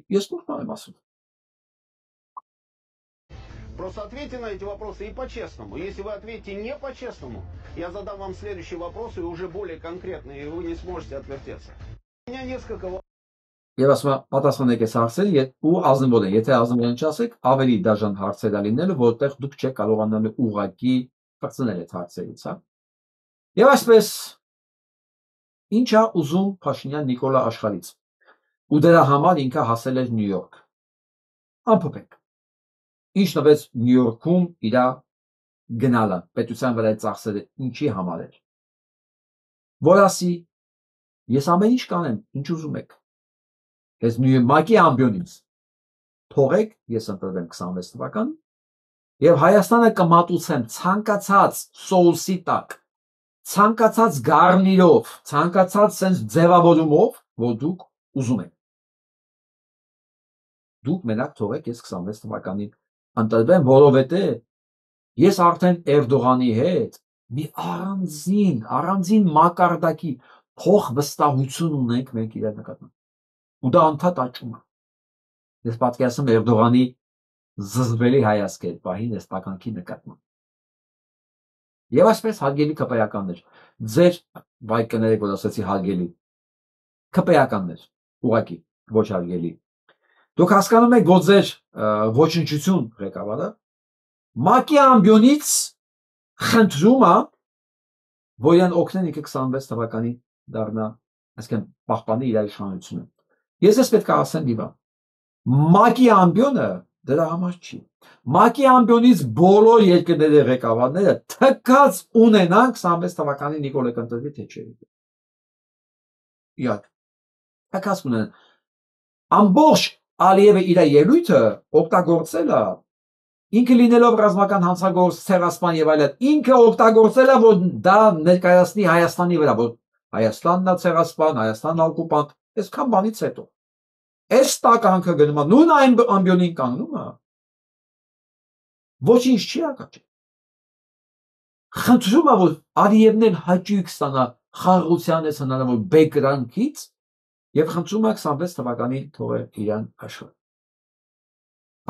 Speaker 1: Ես նորմալ եմ ասում։
Speaker 6: Просто ответьте на эти вопросы и по-честному. Если вы ответите не по-честному, я задам вам следующий вопрос, и уже более конкретный, и вы не сможете отвертеться. У меня несколько вопросов.
Speaker 1: Եվ ասում եմ, պատասխանեք այս հարցերը, ու ազնվոտ են, եթե ազնվոտ չասեք, ավելի դաժան հարցեր լինելու, որտեղ դուք չեք կարողանալու ուղղակի բացնել այդ հարցերից, հա։ Եվ այսպես ինչ է ուզում Փաշինյան Նիկոլա աշխարհից։ Ու դրա համար ինքը հասել էր Նյու Յորք։ Ամփոփենք։ Ինչ նվեց Նյու Յորքում իր գնալը, պետության վրա ծախսերը ինչի համար էր։ Որ ասի, ես ամեն ինչ կանեմ, ինչ ուզում եք։ Ես Նյու ամբյոնից թողեք, ես ընտրվեմ 26 թվական, եւ Հայաստանը կմատուցեմ ցանկացած սոուսի տակ, ցանկացած գարնիրով, ցանկացած sense ձևավորումով, որ դուք ուզում եք։ Դուք մենակ թողեք ես 26 թվականին ընտրվեմ, որովհետեւ ես արդեն Էրդողանի հետ մի առանձին մակարդակի փոխ վստահություն ունենք մենք իրար նկատմամբ։ Ու դա անդադ աճում է։ Ես պատկերացնում եմ Էրդողանի զզվելի հայացքը այդ պահին այս տականքի նկատմամբ։ Եվ այսպես հարգելի քպեականներ, ձեր վայ կներեք, որ ասացի հարգելի քպեականներ, ուղղակի ոչ հարգելի։ Դուք հասկանում եք, որ ձեր ոչնչություն ղեկավարը ՄԱԿ-ի ամբիոնից խնդրում է, որ իրեն օգնեն ինքը 26 թվականին դառնա, այսինքն պահպանի իր իշխանությունը։ Ես ես պետք է ասեմ մի բան։ ՄԱԿ-ի ամբիոնը դրա համար չի։ ՄԱԿ-ի ամբիոնից բոլոր երկրների ղեկավարները թքած ունենան 26 թվականին Նիկոլը կընտրվի թե չէ։ Իհարկե։ Թքած ունեն։ Ամբողջ Ալիևը իր ելույթը օգտագործել է ինքը լինելով ռազմական հանցագործ, ցեղասպան եւ այլն, ինքը օգտագործել է, որ դա ներկայացնի Հայաստանի վրա, որ Հայաստանն է ցեղասպան, Հայաստանն օկուպանտ, այսքան բանից հետո։ Այս տականքը գնում է, նույն այն ամբիոնին կանգնում է։ Ոչինչ չի ակաչի։ Խնդրում է, որ Ալիևն էլ հաճույք ստանա խաղաղության այս հնարավոր բեկրանքից եւ խնդրում է 26 թվականին թողել իրան աշխարհ։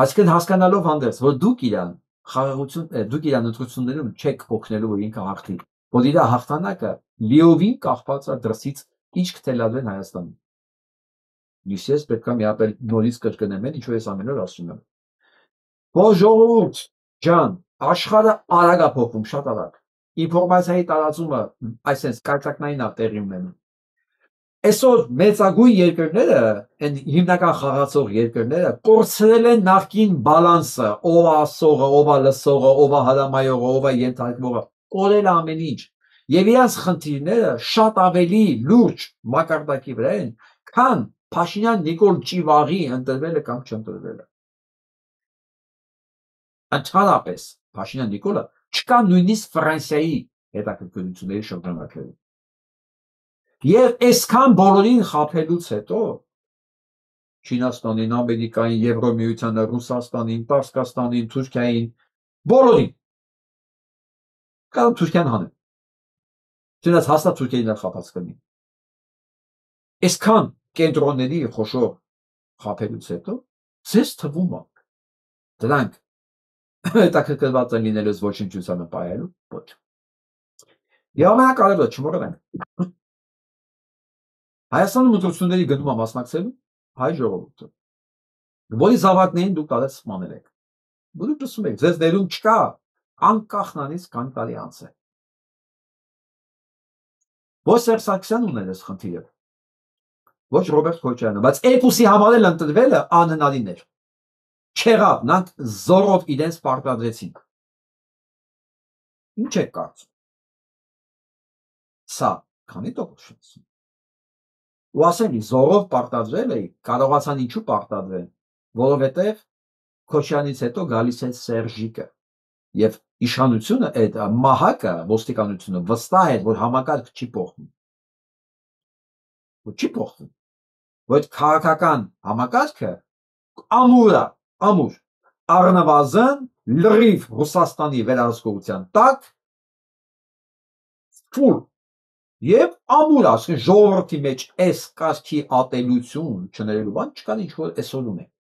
Speaker 1: Այսինքն հասկանալով հանդերձ, որ դուք իրան խաղաղություն, դուք իրան ընտրություններում չեք օգնելու, որ ինքը հաղթի, որ իր հաղթանակը լիովին կախված է դրսից ինչ կթելադրեն Հայաստանին։ Ես պետք է միապել նորից կրկնեմ, ինչ որ ես ամեն օր ասում եմ։ Որ ժողովուրդ ջան, աշխարհը արագ է փոխվում, շատ արագ։ Ինֆորմացիայի տարածումը այսպես կայծակնային է տեղի ունենում։ Այսօր մեծագույն երկրները, այն հիմնական խաղացող երկրները կորցրել են նախկին բալանսը, ով է ասողը, ով է լսողը, ով է հրամայողը, ով է ենթարկվողը, կորել է ամեն ինչ։ Եվ իրենց խնդիրները շատ ավելի լուրջ մակարդակի վրա են, քան Փաշինյան Նիկոլ Ճիվաղի ընտրվելը կամ չընտրվելը։ Ընդհանրապես Փաշինյան Նիկոլը չկա նույնիսկ Ֆրանսիայի հետաքրքրությունների շրջանակներում։ Եվ այսքան բոլորին խաբելուց հետո Չինաստանին, Ամերիկային, Եվրոմիությանը, Ռուսաստանին, Պարսկաստանին, Թուրքիային, բոլորին կարող Թուրքիան հանեն։ Չնայած հաստատ Թուրքիային էլ խաբած կլինի։ Այսքան կենտրոնների խոշոր խափելուց հետո ձեզ թվում է դրանք հետաքրքրված են լինելուց ոչնչությանը պահելու ոչ։ Եվ ամենակարևորը չմոռանանք Հայաստանում ընտրությունների գնումը մասնակցելու հայ ժողովուրդը, որի զավակներին դուք տալես սպանել եք։ Դուք լսում եք, ձեզ ներում չկա, անկախ նրանից քանի տարի անց է։ Ոչ Սերժ Սարգսյանն ուներ այս խնդիրը, ոչ Ռոբերտ Քոչարյանը, բայց երկուսի համար էլ ընտրվելը անհնարին էր։ Չեղավ, նրանք զորով իրենց պարտադրեցին։ Ինչ եք կարծում։ Սա քանի տոկոս շնչում։ Ու ասեմ, զորով պարտադրել էի, կարողացան ինչու պարտադրել, որովհետև Քոչարյանից հետո գալիս է Սերժիկը եւ իշխանությունը այդ մահակը ոստիկանությունը վստահ է, որ համակարգ չի փոխվում։ Ոչ չի փոխվում։ Որ քաղաքական համակարգը ամուր առնվազն լրիվ Ռուսաստանի վերահսկողության տակ ֆուլ եւ ամուր ասեն ժողովրդի մեջ այս կարգի ատելություն չներելու բան չկան ինչ որ այսօր ունենք։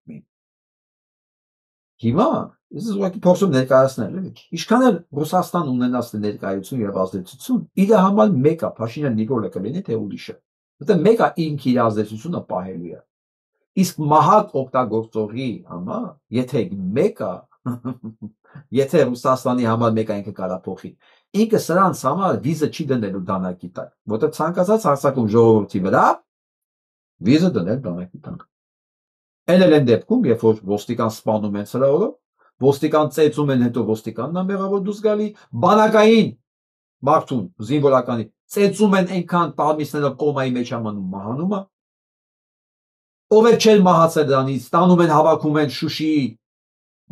Speaker 1: Հիմա ես ուղղակի փորձում ներկայացնել եմ ինչքան էլ Ռուսաստան ունենաց ներկայություն եւ ազդեցություն իր համար մեկը Փաշինյան Նիկոլը կլինի թե ուրիշը որտեղ մեկը ինքը իր ազդեցությունը պահելու է իսկ մահակ օգտագործողի համար եթե մեկը եթե Ռուսաստանի համար մեկը ինքը կարա փոխի ինքը սրանց համար վիզը չի դնելու դանակի տակ որտեղ ցանկացած հարցակում ժողովրդի վրա վիզը դնել դանակի տակ Այն դեպքում, երբ որ ոստիկան սպանում են սրահորը, ոստիկան ծեծում են հետո ոստիկանն է մեղավոր դուրս գալի, բանակային մարդուն, զինվորականի, ծեծում են այնքան տալմիսները կոմայի մեջ ամանում մահանում է, ով է չել մահացել դրանից, տանում են հավաքում են Շուշիի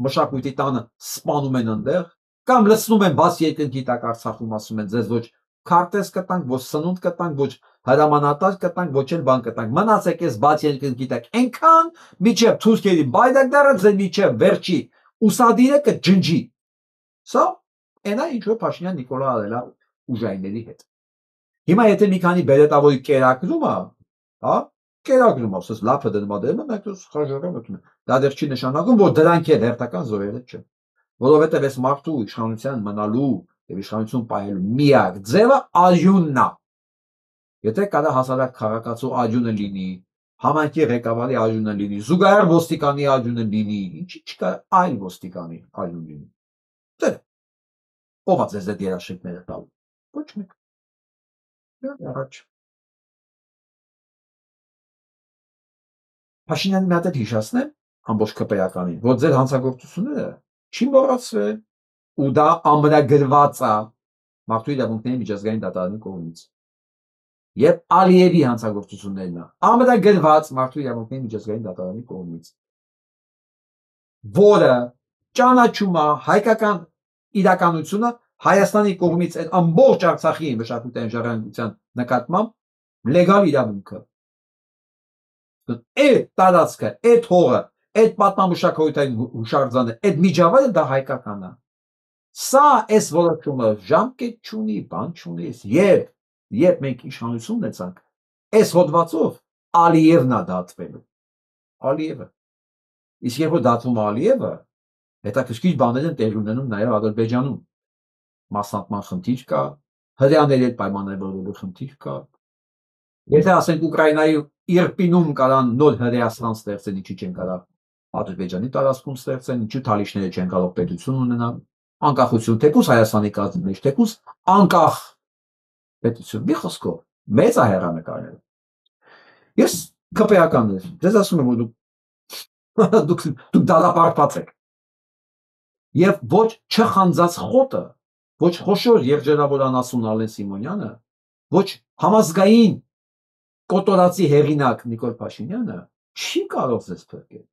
Speaker 1: մշակույթի տանը, սպանում են ընդեղ, կամ լցնում են բաց երկնքի տակ Արցախում ասում են ձեզ ոչ քարտեզ կտանք, ոչ սնունդ կտանք, ոչ հրամանատար կտանք, ոչ էլ բան կտանք, մնացեք ես բաց երկնքի տակ, այնքան միջև թուրքերի բայդակները ձեր միջև վերջի ուսադիրը կջնջի։ Սա այնա ինչ որ Փաշինյան Նիկոլա արելա ուժայինների հետ։ Հիմա եթե մի քանի բերետավորի կերակրում է, հա, կերակրում է, ասես լափը դրմադերում է, մենք խաժարը մտնում են։ Դա դեռ չի նշանակում, որ դրանք էլ հերթական զորերը չեն։ Որովհետև այս մարդու իշխանության մնալու եւ իշխանություն պահելու միակ ձևը արյունն է։ Եթե կարա հասարակ քաղաքացու արյունը լինի, համայնքի ղեկավարի արյունը լինի, զուգահեռ ոստիկանի արյունը լինի, ինչի չկա այլ ոստիկանի արյուն լինի։ Դե ով է ձեզ այդ երաշխիքները տալու։ Ոչ մեկ։ Առաջ։ Փաշինյանը մի հատ էլ հիշացնեմ ամբողջ ԿՊ-ականին, որ ձեր հանցագործությունները չի մոռացվել ու դա ամրագրված է մարդու իրավունքների միջազգային դատարանի կողմից։ Եվ Ալիևի հանցագործություններն է ամրագրված մարդու իրավունքների միջազգային դատարանի կողմից, որը ճանաչում է հայկական իրականությունը Հայաստանի կողմից այդ ամբողջ Արցախի մշակութային ժառանգության նկատմամբ լեգալ իրավունքը։ Այդ տարածքը, այդ հողը, այդ պատմամշակութային հուշարձանը, այդ միջավայրը դա հայկական է։ Սա այս որոշումը ժամկետ չունի, բան չունի, երբ մենք իշխանություն ունեցանք, այս հոդվածով Ալիևն է դատվելու։ Ալիևը։ Իսկ երբ որ դատվում է Ալիևը, հետաքրքիր բաներ են տեղի ունենում նաև Ադրբեջանում։ Մասնատման խնդիր կա, հրեաների հետ պայմանավորվելու խնդիր կա։ Եթե ասենք Ուկրաինայի Իրպինում կարան նոր հրեաստան ստեղծեն, ինչի չեն կարող Ադրբեջանի տարածքում ստեղծեն, ինչու թալիշները չեն կարող պետություն ունենալ, անկախություն թեկուզ Հայաստանի կազմի մեջ, թեկուզ անկախ պետություն։ Մի խոսքով, մեծ է հեռանկարները։ Ես ԿՊ-ական եմ, ձեզ ասում եմ, որ դուք դատապարտված եք։ Եվ ոչ չխանձած խոտը, ոչ խոշոր երջերավոր անասուն Ալեն Սիմոնյանը, ոչ համազգային կոտորածի հեղինակ Նիկոլ Փաշինյանը չի կարող ձեզ փրկել։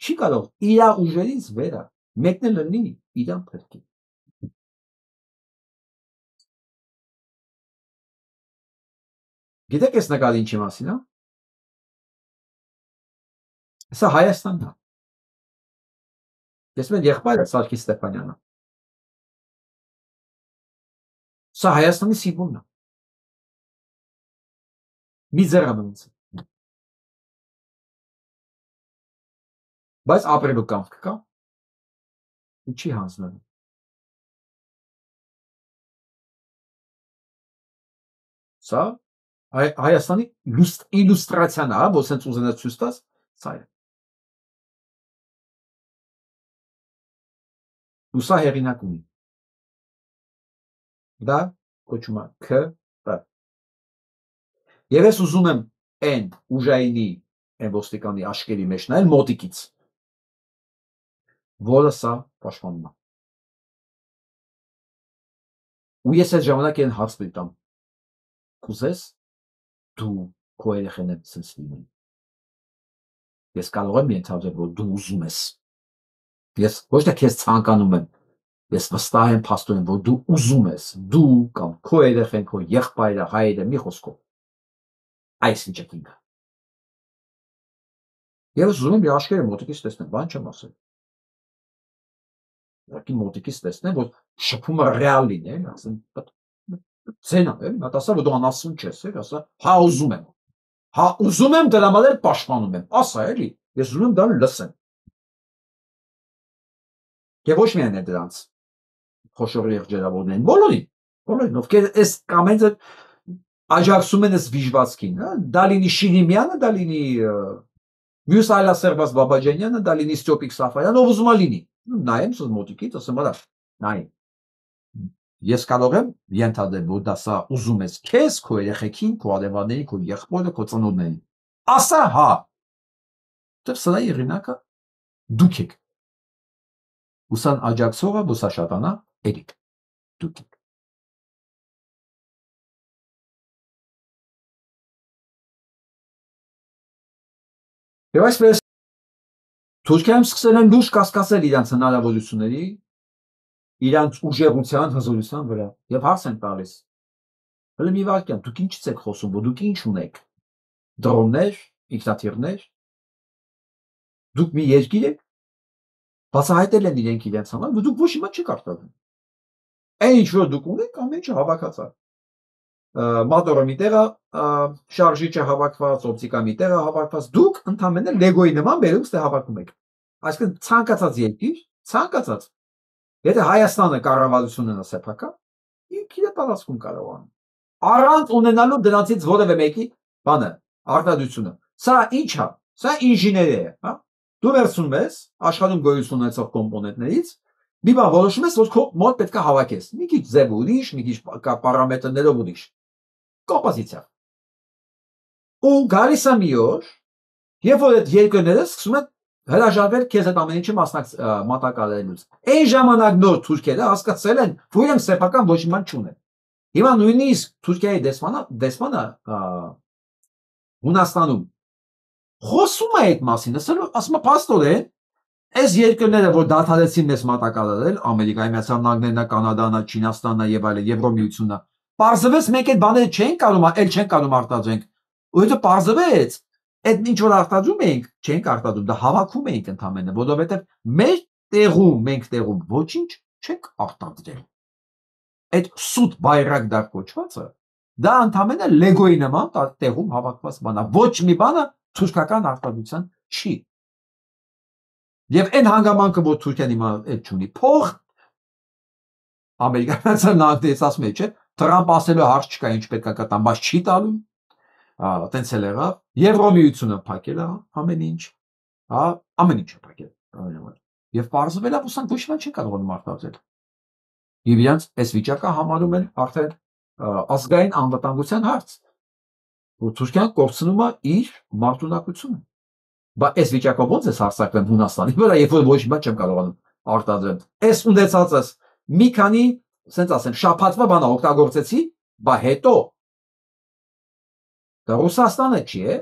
Speaker 1: Չի կարող իր ուժերից վերը մեկն էլ լինի իրան փրկել։ Գիտեք այս նկարը ինչի մասին է։ Սա Հայաստանն է։ Ես մեր եղբայրը Սարգիս Ստեփանյանը։ Սա Հայաստանի սիմվոլն է։ Միզերաբլս։ Բայց ապրելու կամք կա ու չի հանձնվում։ Սա Հայաստանի իլյուստրացիան է, որ սենց ուզենա ցույց տաս, սա է։ Ու սա հեղինակ ունի։ Դա կոչվում է ՔՊ։ Եվ ես ուզում եմ այն ուժայինի այն ոստիկանի աշկերի մեջ նայել մոտիկից, որը սա պաշտպանում է։ Ու ես այդ ժամանակ այն հարց տամ, կուզես դու քո երեխաները ցույց լինեն։ Ես կարող եմ ենթադրել, որ դու ուզում ես։ Ես ոչ թե քեզ ցանկանում եմ, ես վստահ եմ փաստորեն, որ դու ուզում ես, դու կամ քո երեխեն, քո եղբայրը, հայրը, մի խոսքով։ Այս ինչը կինքը։ Եվ ուզում եմ աշկերը մոտիկից տեսնեմ, բան չեմ ասել։ Ուղղակի մոտիկից տեսնեմ, որ շփումը ռեալ լինի, ասեմ, ցենա, նա ասա, որ դու անասուն չես, ասա, հա ուզում եմ։ Հա ուզում եմ դրա համար պաշտպանում եմ, ասա էլի, ես ուզում եմ դա լսեմ։ Եվ ոչ միայն է դրանց խոշոր եղջերավորներին, բոլորին, ովքեր այս կամենցը աջակցում են այս վիժվածքին, դա լինի Շիրիմյանը, դա լինի մյուս այլասերված Բաբաջանյանը, դա լինի Ստյոպիկ Սաֆարյանը, ով ուզում է լինի։ Նայեմ սա մոտիկից, ասեմ, արա, նայ։ Ես կարող եմ ենթադրել, որ դա սա ուզում ես քեզ, քո երեխեքին, քո արևաներին, քո եղբորը, քո ծնողներին։ Ասա հա։ Դե սա երինակը դուք եք։ Ուսան աջակցողը, բուսաշատանա, էլիք։ Դուք եք։ Եվ այսպես Թուրքիայում սկսել են լուրջ կասկածել իրանց հնարավորությունների, իրանց ուժեղության, հզորության վրա եւ հարց են տալիս։ Հələ մի վարքյան, դուք ինչից եք խոսում, որ դուք ինչ ունեք։ Դրոններ, ինքնաթիռներ։ Դուք մի երկիր եք։ Բացահայտել են իրենք իրենց համար, որ դուք ոչ մի բան չեք արտադրում։ Այն ինչ որ դուք ունեք, ամեն ինչը հավաքած է։ Մոտորը մի տեղը, շարժիչը հավաքված, օպտիկա մի տեղը հավաքված, դուք ընդհանրապես լեգոյի նման բերում ստե հավաքում եք։ Այսինքն ցանկացած երկիր, ցանկացած։ Եթե Հայաստանը կառավարություն ունենա սեփական, իր տարածքում կարող է։ Առանց ունենալու դրանցից որևէ մեկի բանը, արտադրությունը։ Սա ինչ է։ Սա ինժեներիա է, հա։ Դու վերցնում ես աշխատում գոյություն ունեցող կոմպոնենտներից, մի բան որոշում ես, որ քո մոտ պետք է հավաքես։ Մի քիչ ձև ուրիշ, մի քիչ պարամետրներով ուրիշ։ Կոմպոզիցիա։ Ու գալիս է մի օր, երբ որ այդ երկրները սկսում են հրաժարվել քեզ այդ ամեն ինչը մատակարարելուց։ Այն ժամանակ նոր թուրքերը հասկացել են, որ իրենք սեփական ոչ մի բան չունեն։ Հիմա նույնիսկ Թուրքիայի դեսպանը Հունաստանում խոսում է այդ մասին, ասում է փաստորեն, այս երկրները, որ դադարեցին մեզ մատակարարել, Ամերիկայի Միացյալ Նահանգներն, Կանադան, Չինաստանն եւ այլն, Եվրոմիությունն, պարզվեց մեկ այդ բաները չեն կարող արտադրենք, ու հետո պարզվեց այդ ինչ որ արտադրում էինք, չենք արտադրում, դա հավաքում էինք ընդհանրապես, որովհետեւ մեր մենք տեղում ոչինչ չենք արտադրել։ Այդ սուտ բայրակդար կոչվածը, դա ընդհանրապես լեգոյի նման տեղում հավաքված բան է, ոչ մի բանը թուրքական արտադրության չի։ Եվ այն հանգամանքը, որ Թուրքիան հիմա այդ չունի, փող Ամերիկայի Միացյալ Նահանգներից ասում է, չէ, Թրամփ ասելու հարց չկա, ինչ պետք է կտամ, բայց չի տալու, տենց էլ եղավ, Եվրոմիությունը փակել է ամեն ինչ, ամեն ինչը փակել։ Եվ պարզվել է, որ սրանք ոչ մի բան չեն կարողանում արտադրել։ Եվ իրանց այս վիճակը համարում են արդեն ազգային անվտանգության հարց, որ Թուրքիան կորցնում է իր մարտունակությունը։ Բայց այս վիճակով ո՞նց է հարձակվեմ Հունաստանի վրա, երբ որ ոչ մի բան չեմ կարողանում արտադրել։ Այս ունեցածս մի քանի, ասենց ասեմ, շաբաթվա բանա օգտագործեցի, բա հետո դա Ռուսաստանը չի է,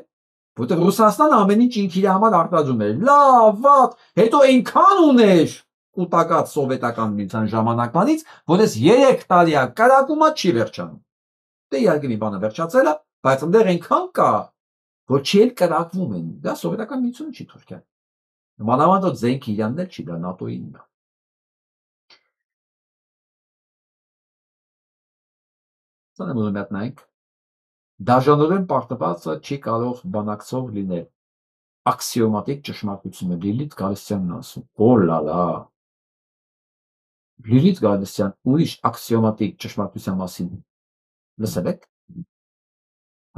Speaker 1: որտեղ Ռուսաստանը ամեն ինչ ինքն իր համար արտադրում էր։ Լավ, վատ, հետո այնքան ուներ կուտակած սովետական միության ժամանակվանից, որ այս 3 տարիա կրակումա չի վերջանում։ Դե իհարկե մի բանը վերջացել է, բայց այնտեղ այնքան կա, որ չի էլ կրակվում են։ Դա սովետական միությունը չի Թուրքիան։ Մանավանդ զենքի իրանն էլ չի, դա ՆԱՏՕ-ին է։ Սա նայենք Դաժանորեն պարտվածը չի կարող բանակցող լինել։ Աքսիոմատիկ ճշմարտություն է Լիլիթ Գալստյանն ասում։ Օլալա։ Լիլիթ Գալստյան ուրիշ աքսիոմատիկ ճշմարտության մասին լսել եք։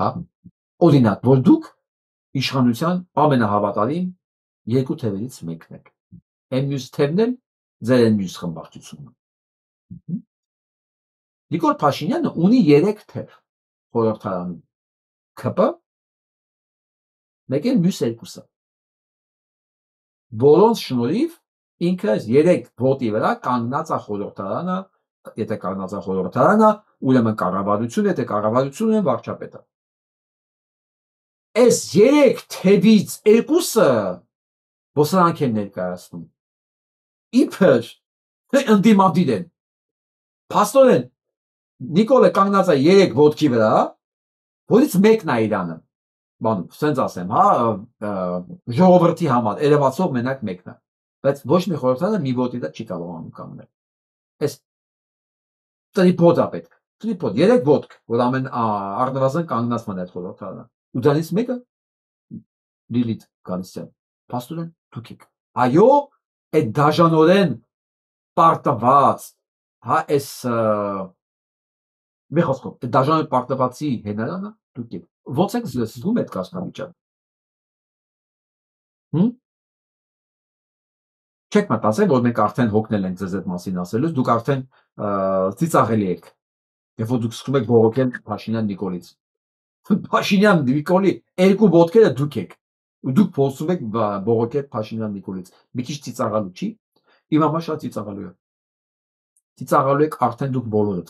Speaker 1: Հա։ Օրինակ, որ դուք իշխանության ամենահավատարիմ երկու թևերից մեկն եք։ Այն մյուս թևն էլ ձեր այն մյուս խմբակցությունը։ Նիկոլ Փաշինյանը ունի 3 թև խորհրդարանում։ ՔՊ մեկ էլ մյուս երկուսը։ Որոնց շնորհիվ ինքը 3 ոտի վրա կանգնած է խորհրդարանը, եթե կանգնած է խորհրդարանը, ուրեմն կառավարություն, եթե կառավարությունը վարչապետը։ Այս 3 թևից երկուսը ոսրանք են ներկայացնում։ Իբր ընդդիմադիր են։ Փաստորեն Նիկոլը կանգնած է 3 ոտքի վրա, որից մեկն է Իրանը։ Բանում, սենց ասեմ, հա, ժողովրդի համար երևացող մենակ մեկն է։ Բայց ոչ մի խորհրդարան մի ոտի դա չի կարողանում կանգնել։ Այս տրիպոդ է պետք։ Տրիպոդ, 3 ոտք, որ ամեն առնվազն կանգնած մնա այդ խորհրդարանը։ Ու դրանից մեկը Լիլիթ Գալստյան։ Փաստորեն դուք եք։ Այո, այդ դաժանորեն պարտված, հա, այս մի խոսքով, այդ դաժանորեն պարտվածի հենարանը դուք եք։ Ո՞նց եք զգում այդ կարգավիճակը։ Չեք մտածել, որ մենք արդեն հոգնել ենք ձեզ այդ մասին ասելուց, դուք արդեն ծիծաղելի եք։ Երբ որ դուք սկսում եք բողոքել Փաշինյան Նիկոլից։ Փաշինյան Նիկոլի 2 ոտքերը դուք եք։ Ու դուք փորձում եք բողոքել Փաշինյան Նիկոլից։ Մի քիչ ծիծաղալու չի։ Իմ համար շատ ծիծաղալու է։ Ծիծաղալու եք արդեն դուք բոլորդ։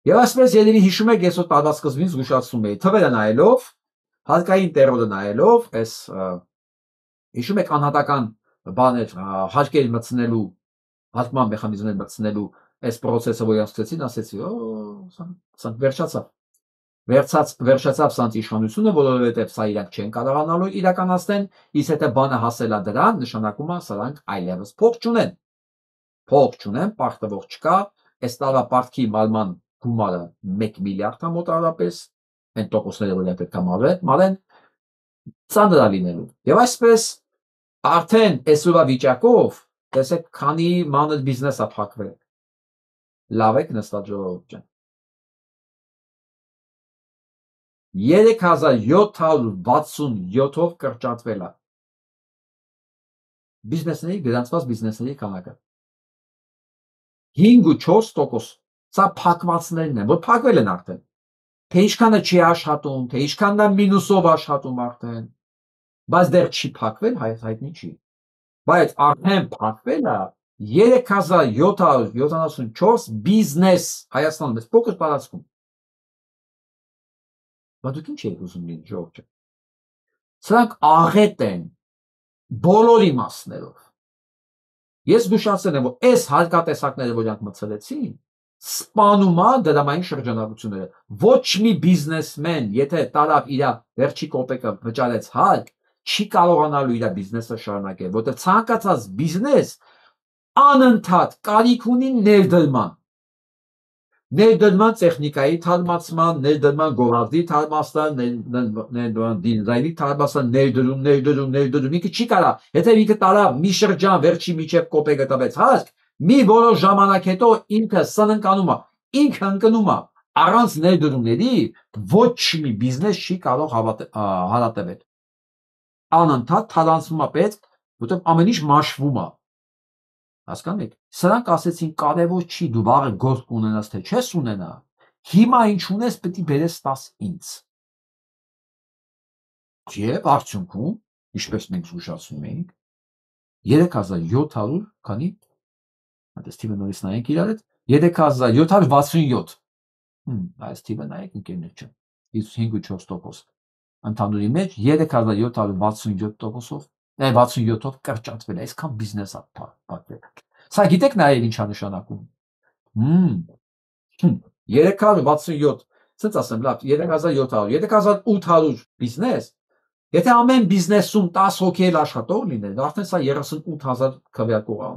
Speaker 1: Եվ այսպես երևի հիշում եք, ես որ տարվա սկզբին զգուշացնում էի, թվերը նայելով, հարկային տերորը նայելով, այս հիշում եք անհատական բաներ, հարկեր մտցնելու, հարկման մեխանիզմներ մտցնելու այս process-ը, որ անցկացրեցին, ասեցի, սա վերջացավ։ Վերջացավ սանց իշխանությունը, որովհետև սա իրանք չեն կարողանալու իրականացնել, իսկ եթե բանը հասել է դրան, նշանակում է սրանք այլևս փող չունեն։ Փող չունեն, պարտվող չկա, այս տարվա պարտքի մարման գումարը 1 միլիարդ է մոտավորապես, այն տոկոսները, որ պետք է մարեն, ծանր է լինելու։ Եվ այսպես արդեն այսօրվա վիճակով, տեսեք, քանի մանր բիզնես է փակվել։ Լավ եք նստած ժողովուրդ ջան։ 3767-ով կրճատվել է բիզնեսների, գրանցված բիզնեսների քանակը։ 5.4%, սա փակվածներն են, որ փակվել են արդեն։ Թե ինչքանը չի աշխատում, թե ինչքանն է մինուսով աշխատում արդեն, բայց դեռ չի փակվել, հայտնի չի։ Բայց արդեն փակվել է 3774 բիզնես Հայաստանում, այս փոքր տարածքում։ Բայց դուք ինչ եք ուզում լինի ժողովուրդ։ Սրանք աղետ են բոլոր իմաստներով։ Ես զգուշացել եմ, որ այս հարկատեսակները, որ իրանք մտցրեցին, սպանում է դրամային շրջանառությունները։ Ոչ մի բիզնեսմեն, եթե տարավ իր վերջի կոպեկը վճարեց հարկ, չի կարողանալու իր բիզնեսը շարունակել, որտեղ ցանկացած բիզնես անընդհատ կարիք ունի ներդրման տեխնիկայի թարմացման, ներդրման գովազդի թարմացման, ներդրման դիզայնի թարմացման, ներդրում, ինքը չի կարա, եթե ինքը տարավ մի շրջան վերջի միջև կոպեկը տվեց հարկ, մի որոշ ժամանակ հետո ինքը սնանկանում է, ինքը ընկնում է, առանց ներդրումների ոչ մի բիզնես չի կարող հարատևել։ Անընդհատ թալանցվում է պետք, որտեղ ամեն ինչ մաշվում է։ Հասկանեք, սրանք ասեցին կարևոր չի դու վաղը գործ ունենաս թե չես ունենա, հիմա ինչ ունես պետք է բերես տաս ինձ։ Եվ արդյունքում, ինչպես մենք զգուշացնում էինք, 3700 քանի, այդպես թիվը նորից նայենք իրար հետ, 3767, այս թիվը նայեք ընկերներ չեմ, 5.4%, ընդհանուրի մեջ 3767%-ով 67-ով կրճատվել է, այսքան բիզնես է փակվել։ Սա գիտեք նաև ինչ է նշանակում։ 367, ցած ասեմ, լավ, 3700, 3800 բիզնես, եթե ամեն բիզնեսում 10 հոգի էլ աշխատող լիներ, արդեն սա 38000 քվեարկող է։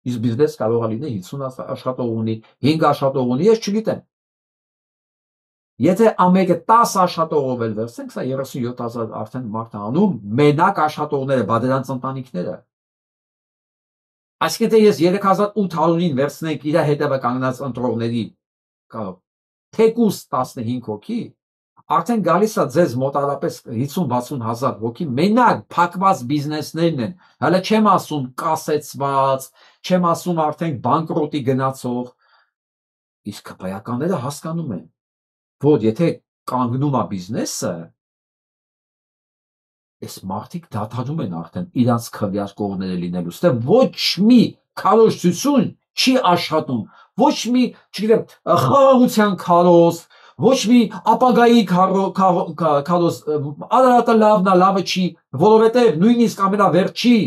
Speaker 1: Իսկ բիզնես կարող է լինել 50 աշխատող ունի, 5 աշխատող ունի, ես չգիտեմ։ Եթե ամեկը 10 աշխատողով էլ վերցնենք, սա 37,000 արդեն մարդ անում, մենակ աշխատողները, բա դրանց ընտանիքները։ Այսինքն թե ես 3800-ին վերցնենք իր հետևը կանգնած ընտրողների թեկուս 15 հոգի, արդեն գալիս է ձեզ մոտարապես 50-60,000 հոգի, մենակ փակված բիզնեսներն են, հələ չեմ ասում կասեցված, չեմ ասում արդեն բանկրոտի գնացող, իսկ քպայականները հասկանում են, որ եթե կանգնում է բիզնեսը, այս մարդիկ դադարում են արդեն իրանց քվեարկողները լինելու, ստե ոչ մի քարոզություն չի աշխատում, ոչ մի, չգիտեմ, խաղաղության քարոզ, ոչ մի ապագայի քարոզ, արարատը լավն է, լավը չի, որովհետև նույնիսկ ամենավերջի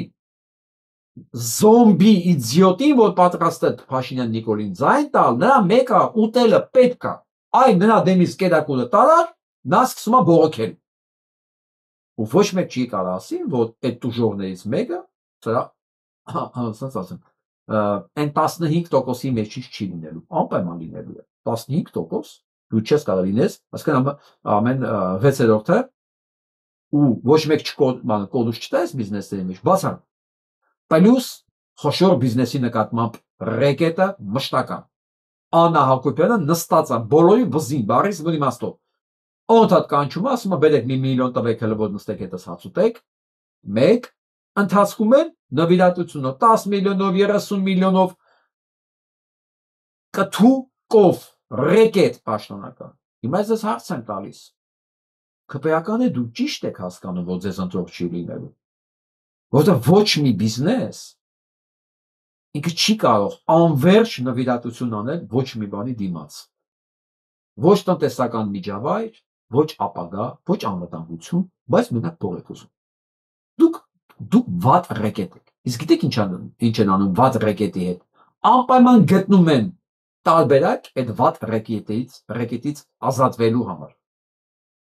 Speaker 1: զոմբի իդիոտին, որ պատրաստ է Փաշինյան Նիկոլին ձայն տալ, նրա մեկը ուտելը պետք է, այն նրա դեմից կերակուրը տարար, նա սկսում է բողոքել։ Ու ոչ մեկ չի կարող ասի, որ այդ տուժողներից մեկը սրա ասած ասեմ, այն 15%-ի մեջից չի լինելու, անպայման լինելու է։ 15% դու չես կարող լինես, ասկան ամեն 6-րդը ու ոչ մեկ կոդուս չտես բիզնեսների մեջ, բացառ։ Պլյուս խոշոր բիզնեսի նկատմամբ ռեկետը մշտական։ Աննա Հակոբյանը նստած է բոլորի վզին, բարիս որ իմաստով։ Օնթատ կանչում է, ասում է բերեք մի միլիոն տվեք հələ որ նստեք հետս հաց ուտեք, մեկ, ընթացքում են նվիրատությունը 10 միլիոնով, 30 միլիոնով կթուկով ռեկետ պաշտոնական։ Հիմա ես հարց եմ տալիս։ Քպեական է դու ճիշտ եք հասկանում, որ ձեզ ընտրող չի լինելու։ Որտեղ ոչ մի բիզնես ինքը չի կարող անverջ նվիրատություն անել ոչ մի բանի դիմաց։ Ոչ տնտեսական միջավայր, ոչ ապագա, ոչ անվտանգություն, բայց մենակ փող եք ուզում։ Դուք վատ ռեկետ եք։ Իսկ գիտեք ինչ են անում վատ ռեկետի հետ։ Անպայման գտնում են տարբերակ այդ վատ ռեկետից ազատվելու համար։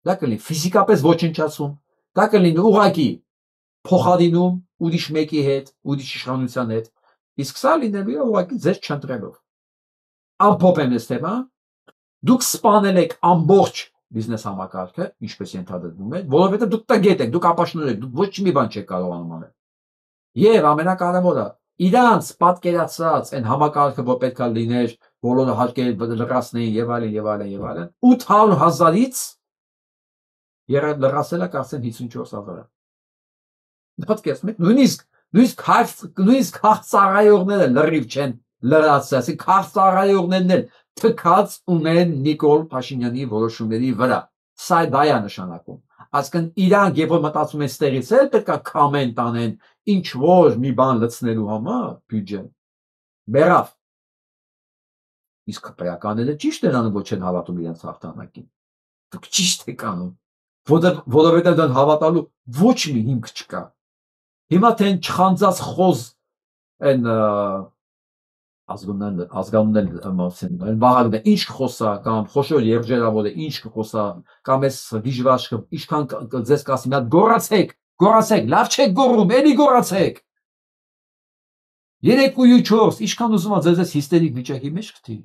Speaker 1: Դա կլինի ֆիզիկապես ոչնչացում, դա կլինի ուղղակի փոխարինում ուրիշ մեկի հետ, ուրիշ իշխանության հետ, իսկ սա լինելու է ուղղակի ձեզ չընտրելով։ Ամփոփ եմ այս թեման, դուք սպանել եք ամբողջ բիզնես համակարգը, ինչպես ենթադրվում է, որովհետև դուք տգետ եք, դուք ապաշնորհ եք, դուք ոչ մի բան չեք կարողանում անել։ Եվ ամենակարևորը, իրանց պատկերացած այն համակարգը, որ պետք է լիներ, բոլորը հարկեր լրացնեին եւ այլն եւ այլն եւ այլն, 800,000-ից լրացել է կարծեմ 54,000-ը։ Պատկերացնում եք, նույնիսկ քաղցարայողները լրիվ չեն լրացել, ասենք քաղցարայողներն էլ թքած ունեն Նիկոլ Փաշինյանի որոշումների վրա։ Սա դա է նշանակում։ Այսինքն իրանք երբ որ մտածում են ստեղից էլ պետք է կամենտ անեն ինչ որ մի բան լցնելու համար բյուջեն։ Բերավ։ Իսկ քպեականները ճիշտ են անում, որ չեն հավատում իրենց հաղթանակին։ Դուք ճիշտ եք անում, որովհետև դեռ հավատալու ոչ մի հիմք չկա։ Հիմա թե չխանձած խոզ են ազգանուններ վահագնը ինչ խոսա կամ խոշոր երջերավորը ինչ խոսա կամ այս դիժվաշքը ինչքան ձեզ կասի մի հատ գոռացեք, լավ չեք գոռում, էլի գոռացեք։ 3-4 ինչքան ուզում ա ձեզ հիստերիկ վիճակի մեջ գտի։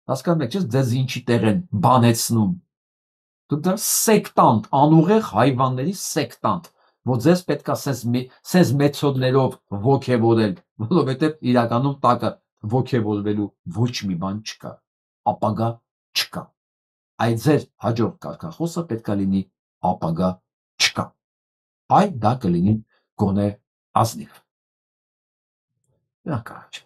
Speaker 1: Հասկանում եք, չէ՞, ձեզ ինչի տեղ են բանեցնում։ Դուք դեռ սեկտանտ, անուղեղ հայվանների սեկտանտ, որ ձեզ պետք է սենց մեթոդներով ոգևորել, որովհետև իրականում տակը ոգևորվելու ոչ մի բան չկա, ապագա չկա։ Այդ ձեր հաջող կարգախոսը պետք է լինի ապագա չկա։ Այ դա կլինի գոնե ազնիվ։ Կարգ։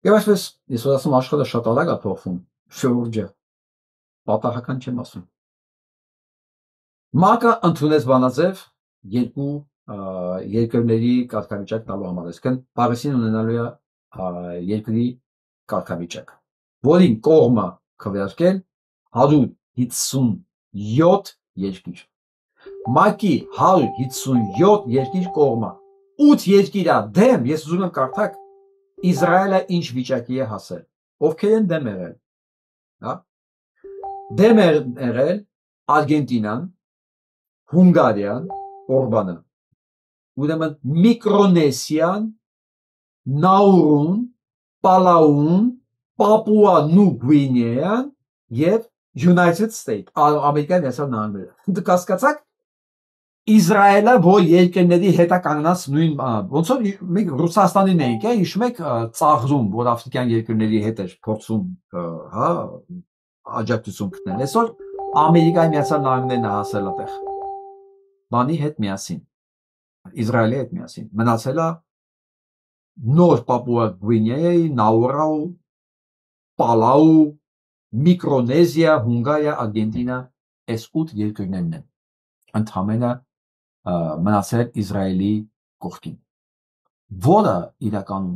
Speaker 1: Եվ այսպես ես ասում աշխարհը շատ արագ է փոխվում, շուրջը պատահական չեմ ասում։ ՄԱԿ-ը ընդունեց բանաձև երկու երկրների կարգավիճակ տալու համար, այսինքն Պարիսին ունենալու է երկրի կարգավիճակ, որին կողմը քվեարկել 157 երկիր։ ՄԱԿ-ի 157 երկիր կողմը 8 երկիրա դեմ, ես ուզում եմ կարդակ Իսրայելը ինչ վիճակի է հասել։ Ովքեր են դեմ եղել։ Հա։ Դեմ եղել Արգենտինան, Հունգարիան, Օրբանը։ Ուրեմն Միկրոնեսիան, Նաուրուն, Պալաուն, Պապուա Նու Գվինեան եւ United States Ամերիկայի Միացյալ Նահանգները։ Դուք հասկացաք Իսրայելը, որ երկրների հետ է կանգնած նույն ոնց որ մենք Ռուսաստանին էինք, հիշում եք ծաղրում, որ աֆրիկյան երկրների հետ էր փորձում հա աջակցություն գտնել։ Այսօր Ամերիկայի Միացյալ Նահանգներն է հասել այդտեղ։ Բանի հետ միասին։ Իսրայելի հետ միասին։ Մնացել է նոր Պապուա Գվինեայի, Նաուրու, Պալաու, Միկրոնեզիա, Հունգարիա, Արգենտինա, այս 8 երկրներն են։ Ընդհանրապես մնացել Իսրայելի կողքին, որը իրականում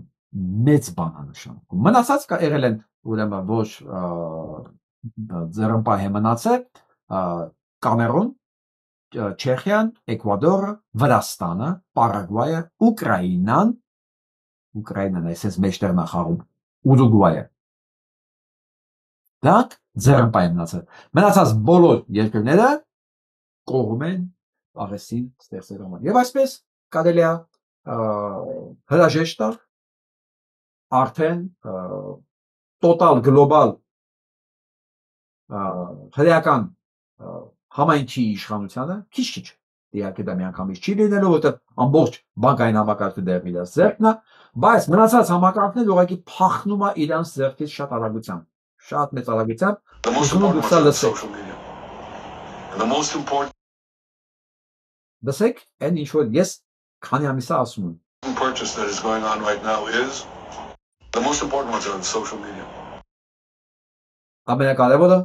Speaker 1: մեծ բան է նշանակում։ Մնացած կա եղել են ուրեմն ոչ ձեռնպահ է մնացել Կամերուն, Չեխիան, Էկվադորը, Վրաստանը, Պարագվայը, Ուկրաինան այսպես մեջտեղ նախարում, Ուրուգվայը։ Դրանք ձեռնպահ են մնացել։ Մնացած բոլոր երկրները կողմ են Աղեսին ստեղծելու համար։ Եվ այսպես կարելի է հրաժեշտ տալ արդեն տոտալ գլոբալ հրեական համայնքի իշխանությանը քիչ իհարկե դա միանգամից չի լինելու, որովհետև ամբողջ բանկային համակարգը դեռ իր ձեռքն է, բայց մնացած համակարգները ուղղակի փախնում է իրանց ձեռքից շատ արագությամբ, շատ մեծ արագությամբ։ Լսեք, այն ինչ որ ես քանի ամիս է ասում եմ։ Purchase that is going on right now is the most important ones are on social media. Ամենակարևորը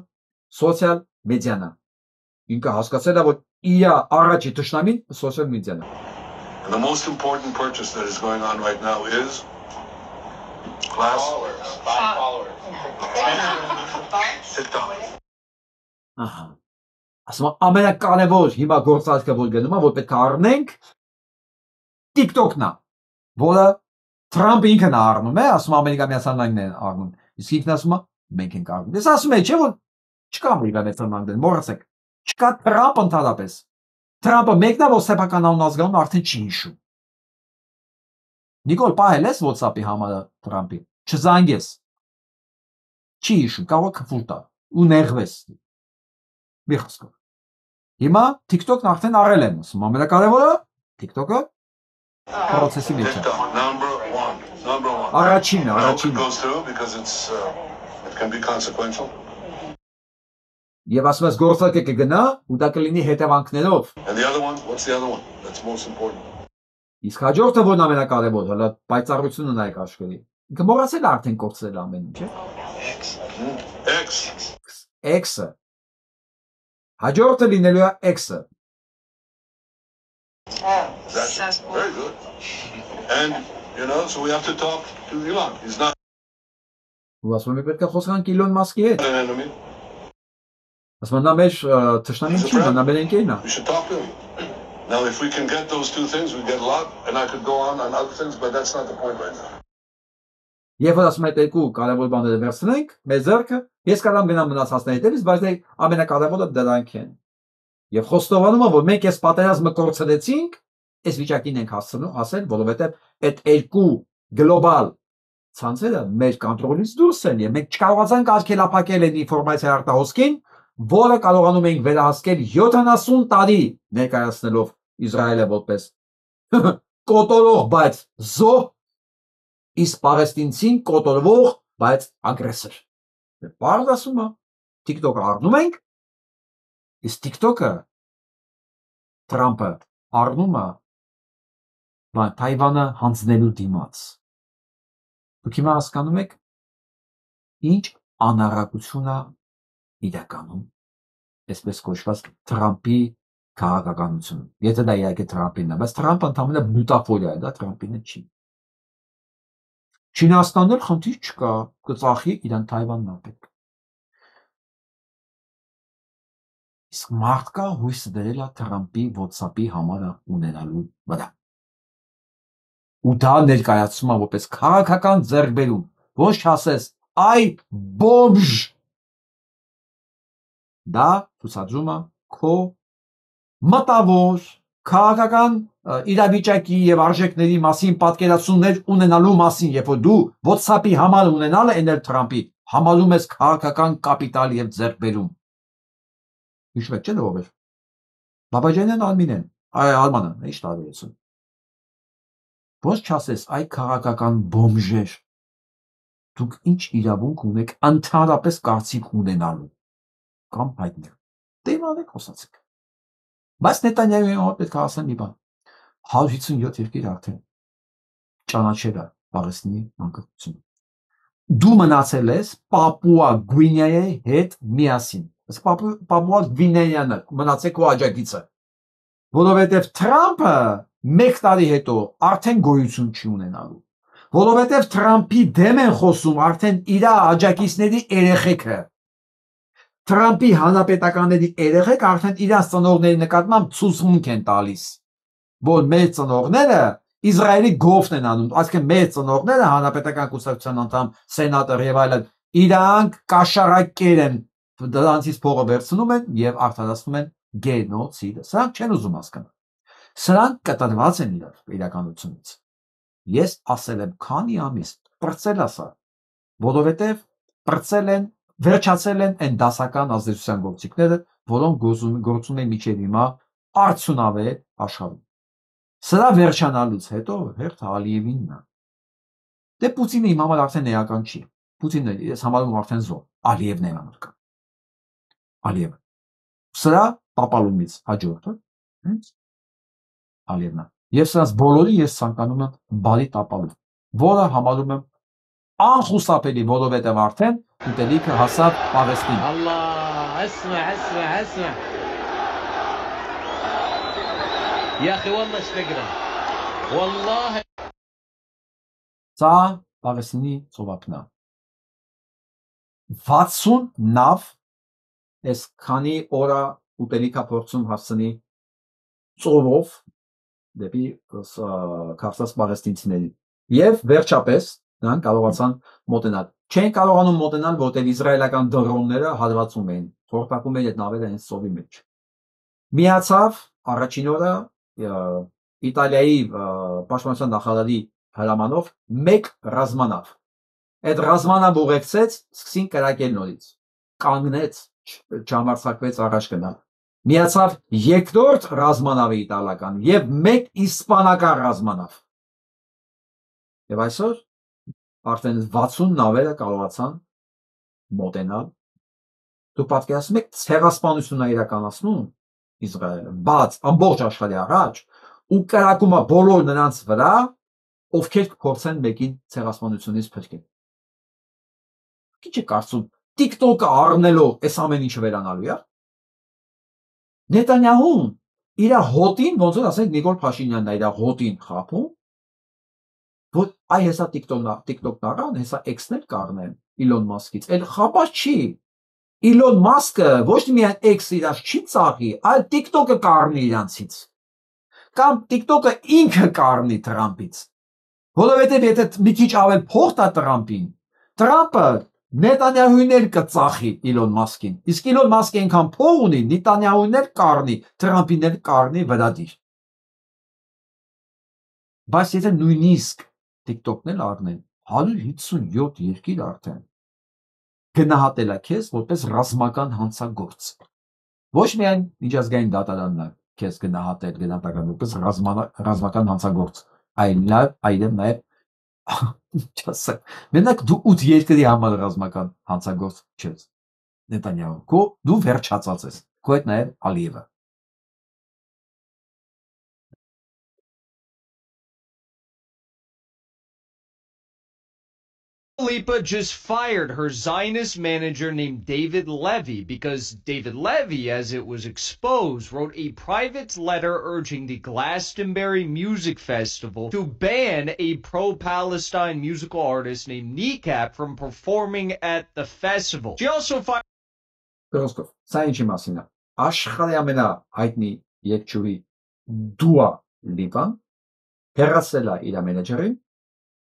Speaker 1: սոցիալ մեդիան է։ Ինքը հասկացել է, որ իր առաջի ճշնամին սոցիալ մեդիան է։ And the most important purchase that is going on right now is followers. Ահա։ Ասում ամենակարևոր հիմա գործարքը որ գնում է, որ պետք է առնենք TikTok-ն է, որը Թրամփը ինքն է առնում է, ասում Ամերիկայի Միացյալ Նահանգներն են առնում։ Իսկ ինքն ասում է մենք ենք առնում։ Ես ասում եմ, չէ՞ որ չկա Ամերիկայի Միացյալ Նահանգներ, մոռացեք։ Չկա Թրամփ ընդհանրապես։ Թրամփը մեկն է, որ սեփական անուն ազգանուն արդեն չի հիշում։ Նիկոլ, պահել ես WhatsApp-ի համարը Թրամփի։ Չզանգես։ Չի հիշում, կարող է քֆուր տա ու նեղվես։ Մի խոսքով։ Հիմա TikTok-ն արդեն առել են, ասում ամենակարևորը TikTok-ը process-ի մեջ է։ Առաջինը։ Եվ ասում ես գործարքը կգնա ու դա կլինի հետևանքներով։ Իսկ հաջորդը որն ամենակարևոր, հələ պայծառությունը նայեք աշխարհի։ Ինքը մոռացել է արդեն կորցրել ամեն ինչ, չէ՞։ X-ը։ Հաջորդը լինելու է X-ը։
Speaker 7: That's very good. And so we have to talk to Elon. He's not
Speaker 1: Ու ասում եմ պետք է խոսանք Իլոն Մասկի հետ։
Speaker 7: an enemy.
Speaker 1: Ասում նա մեր թշնամին չի, նա մեր ընկերն է։
Speaker 7: We should talk to him. Now, if we can get those two things, we get a lot, and I could go on other things, but that's not the point right now.
Speaker 1: Եվ ասում եմ այդ երկու կարևոր բաները վերցնենք, մեր ձեռքը, ես կարամ գնամ մնացածների հետևից, բայց ամենակարևորը դրանք են։ Եվ խոստովանում եմ, որ մենք այս պատերազմը կորցրեցինք, այս վիճակին ենք հասել, որովհետև այդ երկու գլոբալ ցանցերը մեր կոնտրոլից դուրս են, եւ մենք չկարողացանք արգելափակել այդ ինֆորմացիա արտահոսքին, որը կարողանում ենք վերահասկել 70 տարի ներկայացնելով Իսրայելը որպես կոտորող, բայց զոհ, իսկ պաղեստինցին կոտորվող, բայց ագրեսոր։ Բարձ ասում է, TikTok-ը առնում ենք, իսկ TikTok-ը Թրամփը առնում է Թայվանը հանձնելու դիմաց։ Դուք հիմա հասկանում եք, ինչ անառակություն է իրականում, այսպես կոչված Թրամփի քաղաքականություն։ Եթե դա իհարկե Թրամփինն է, բայց Թրամփը ընդհանրապես բուտաֆորիա է, դա Թրամփինը չի։ Չինաստանը խնդիր չկա, կծախի իրան Թայվանն ապետ։ Իսկ մարդկա հույսը դրել է Թրամփի WhatsApp-ի համարը ունենալու վրա։ Ու դա ներկայացում է որպես քաղաքական ձեռքբերում, ոչ ասես, այ բոմժ։ Դա ցուցադրում է քո մտավոր քաղաքական իրավիճակի եւ արժեքների մասին պատկերացումներ ունենալու մասին, երբ որ դու WhatsApp-ի համար ունենալը էնել Թրամփի, համալում ես քաղաքական կապիտալ եւ ձեռքբերում։ Հիշվեք չէ՞ ով էր։ Բաբաջանյան Արմինեն, Արմանը, ի՞նչ տարբերություն։ Ոչ չասես այ քաղաքական բոմժեր։ Դուք ինչ իրավունք ունեք ընդհանրապես կարծիք ունենալու կամ հայտնել։ Դե իմանեք խոսացեք։ Բայց Նետանյահուի համար պետք է ասեմ մի բան։ 157 երկիր արդեն ճանաչել է Պաղեստինի անկախությունը։ Դու մնացել ես Պապուա Գվինեայի հետ միասին։ Պապուա Գվինեյանը մնացեք քո աջակիցը։ Որովհետև Թրամփը 1 տարի հետո արդեն գոյություն չի ունենալու։ Որովհետև Թրամփի դեմ են խոսում արդեն իր աջակիցների երեխեքը։ Թրամփի հանրապետականների երեխեք արդեն իրենց ծնողների նկատմամբ ցուցմունք են տալիս, որ մեր ծնողները Իսրայելի գովն են անում, այսինքն մեր ծնողները հանրապետական կուսակցության անդամ, սենատոր եւ այլն, իրանք կաշառակեր են, դրանցից փողը վերցնում են եւ արդարացնում են գենոցիդը։ Սրանք չեն ուզում հասկանալ։ Սրանք կտրված են իրականությունից։ Ես ասել եմ քանի ամիս, պրծել ասա, որովհետեւ պրծել են, վերջացել են այն դասական ազդեցության գործիքները, որոնք գործում են միջև հիմա արդյունավետ աշխարհում։ Սրա վերջանալուց հետո հերթ Ալիևինն է։ Դե Պուտինը իմ համար արդեն էական չի։ Պուտինը ես համարում արդեն զոհ։ Ալիևն է համար կա։ Ալիևը։ Սրա տապալումից հաջորդը հենց Ալիևն է։ Եվ սրանց բոլորի ես ցանկանում եմ բարի տապալում, որը համարում եմ անխուսափելի, որովհետև արդեն ուտելիքը հասավ Պաղեստին։
Speaker 8: الله اسمع يا اخي والله اشتقنا والله
Speaker 1: Սա Պաղեստինի ծովափն է։ 60 նավ այս քանի օրա ուտելիքա փորձում հասցնի ծովով դեպի Քարսաս Պաղեստինցիներին։ Եվ վերջապես նրանք կարողացան մոտենալ։ Չեն կարողանում մոտենալ, որտեղ իսրայելական դրոնները հալվածում էին, խորտակում էին այդ նավերը հենց ծովի մեջ։ Միացավ առաջին օրը Իտալիայի պաշտպանության նախարարի հրամանով 1 ռազմանավ։ Այդ ռազմանավ ուղեկցեց, սկսին կրակել նորից։ Կանգնեց, չհամարձակվեց առաջ գնալ։ Միացավ երկրորդ ռազմանավը իտալական եւ 1 իսպանական ռազմանավ։ Եվ այսօր արդեն 60 նավերը կարողացան մոտենալ։ Դուք պատկերացնում եք ցեղասպանություն է իրականացնում Իսրայելը, բաց ամբողջ աշխարհի առաջ ու կրակում է բոլոր նրանց վրա, ովքեր կփորձեն մեկին ցեղասպանությունից փրկել։ Ինչ է կարծում, TikTok-ը առնելով այս ամեն ինչը վերանալու է։ Նետանյահուն իր հոտին, ոնց որ ասենք Նիկոլ Փաշինյանն է իր հոտին խափում, որ այ հեսա TikTok-ն առան, հեսա X-ն էլ կառնեն Իլոն Մասկից։ Էլ խափած չի։ Իլոն Մասկը ոչ միայն X-ը իրաց չի ծաղի, այլ TikTok-ը կառնի իրանցից։ Կամ TikTok-ը ինքը կառնի Թրամփից։ Որովհետև եթե մի քիչ ավել փող տա Թրամփին, Թրամփը Նետանյահուին էլ կծախի Իլոն Մասկին։ Իսկ Իլոն Մասկը այնքան փող ունի, Նետանյահուին էլ կառնի, Թրամփին էլ կառնի վրադիր։ Բայց եթե նույնիսկ TikTok-ն էլ առնեն, 157 երկիր արդեն գնահատել է քեզ որպես ռազմական հանցագործ։ Ոչ միայն միջազգային դատարանն է քեզ գնահատել գնահատական որպես ռազմական հանցագործ, այլև նաև չասեմ, մենակ դու 8 երկրի համար ռազմական հանցագործ չես։ Նետանյահու, դու վերջացած ես, քո հետ նաև Ալիևը։
Speaker 9: Lipa just fired her Zionist manager named David Levy because David Levy, as it was exposed, wrote a private letter urging the Glastonbury Music Festival to ban a pro-Palestine musical artist named Kneecap from performing at the festival. She also fired...
Speaker 1: Գրոստով, սա ինչի մասին է։ Աշխարհի ամենահայտնի երգչուհի Դուա Լիպան հեռացել է իր մենեջերին,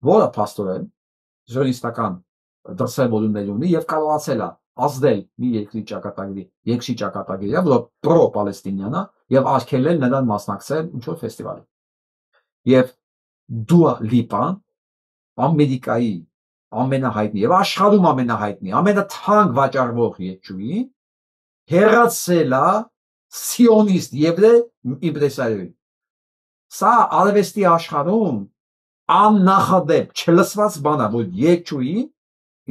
Speaker 1: որը փաստորեն ժողովրդական դրսևորումներ ունի եւ կարողացել է ազդել մի երկրի ճակատագրի, որ պրո-պալեստինյան է եւ արգելել նրան մասնակցել ինչ-որ ֆեստիվալի։ Եվ Դուա Լիպան Ամերիկայի ամենահայտնի եւ աշխարհում ամենահայտնի, ամենաթանկ վաճառվող երգչուհի հերացել է սիոնիստ եվրե իմպրեսարիոյի։ Սա արվեստի աշխարհում աննախադեպ չլսված բան է, որ երգչուհի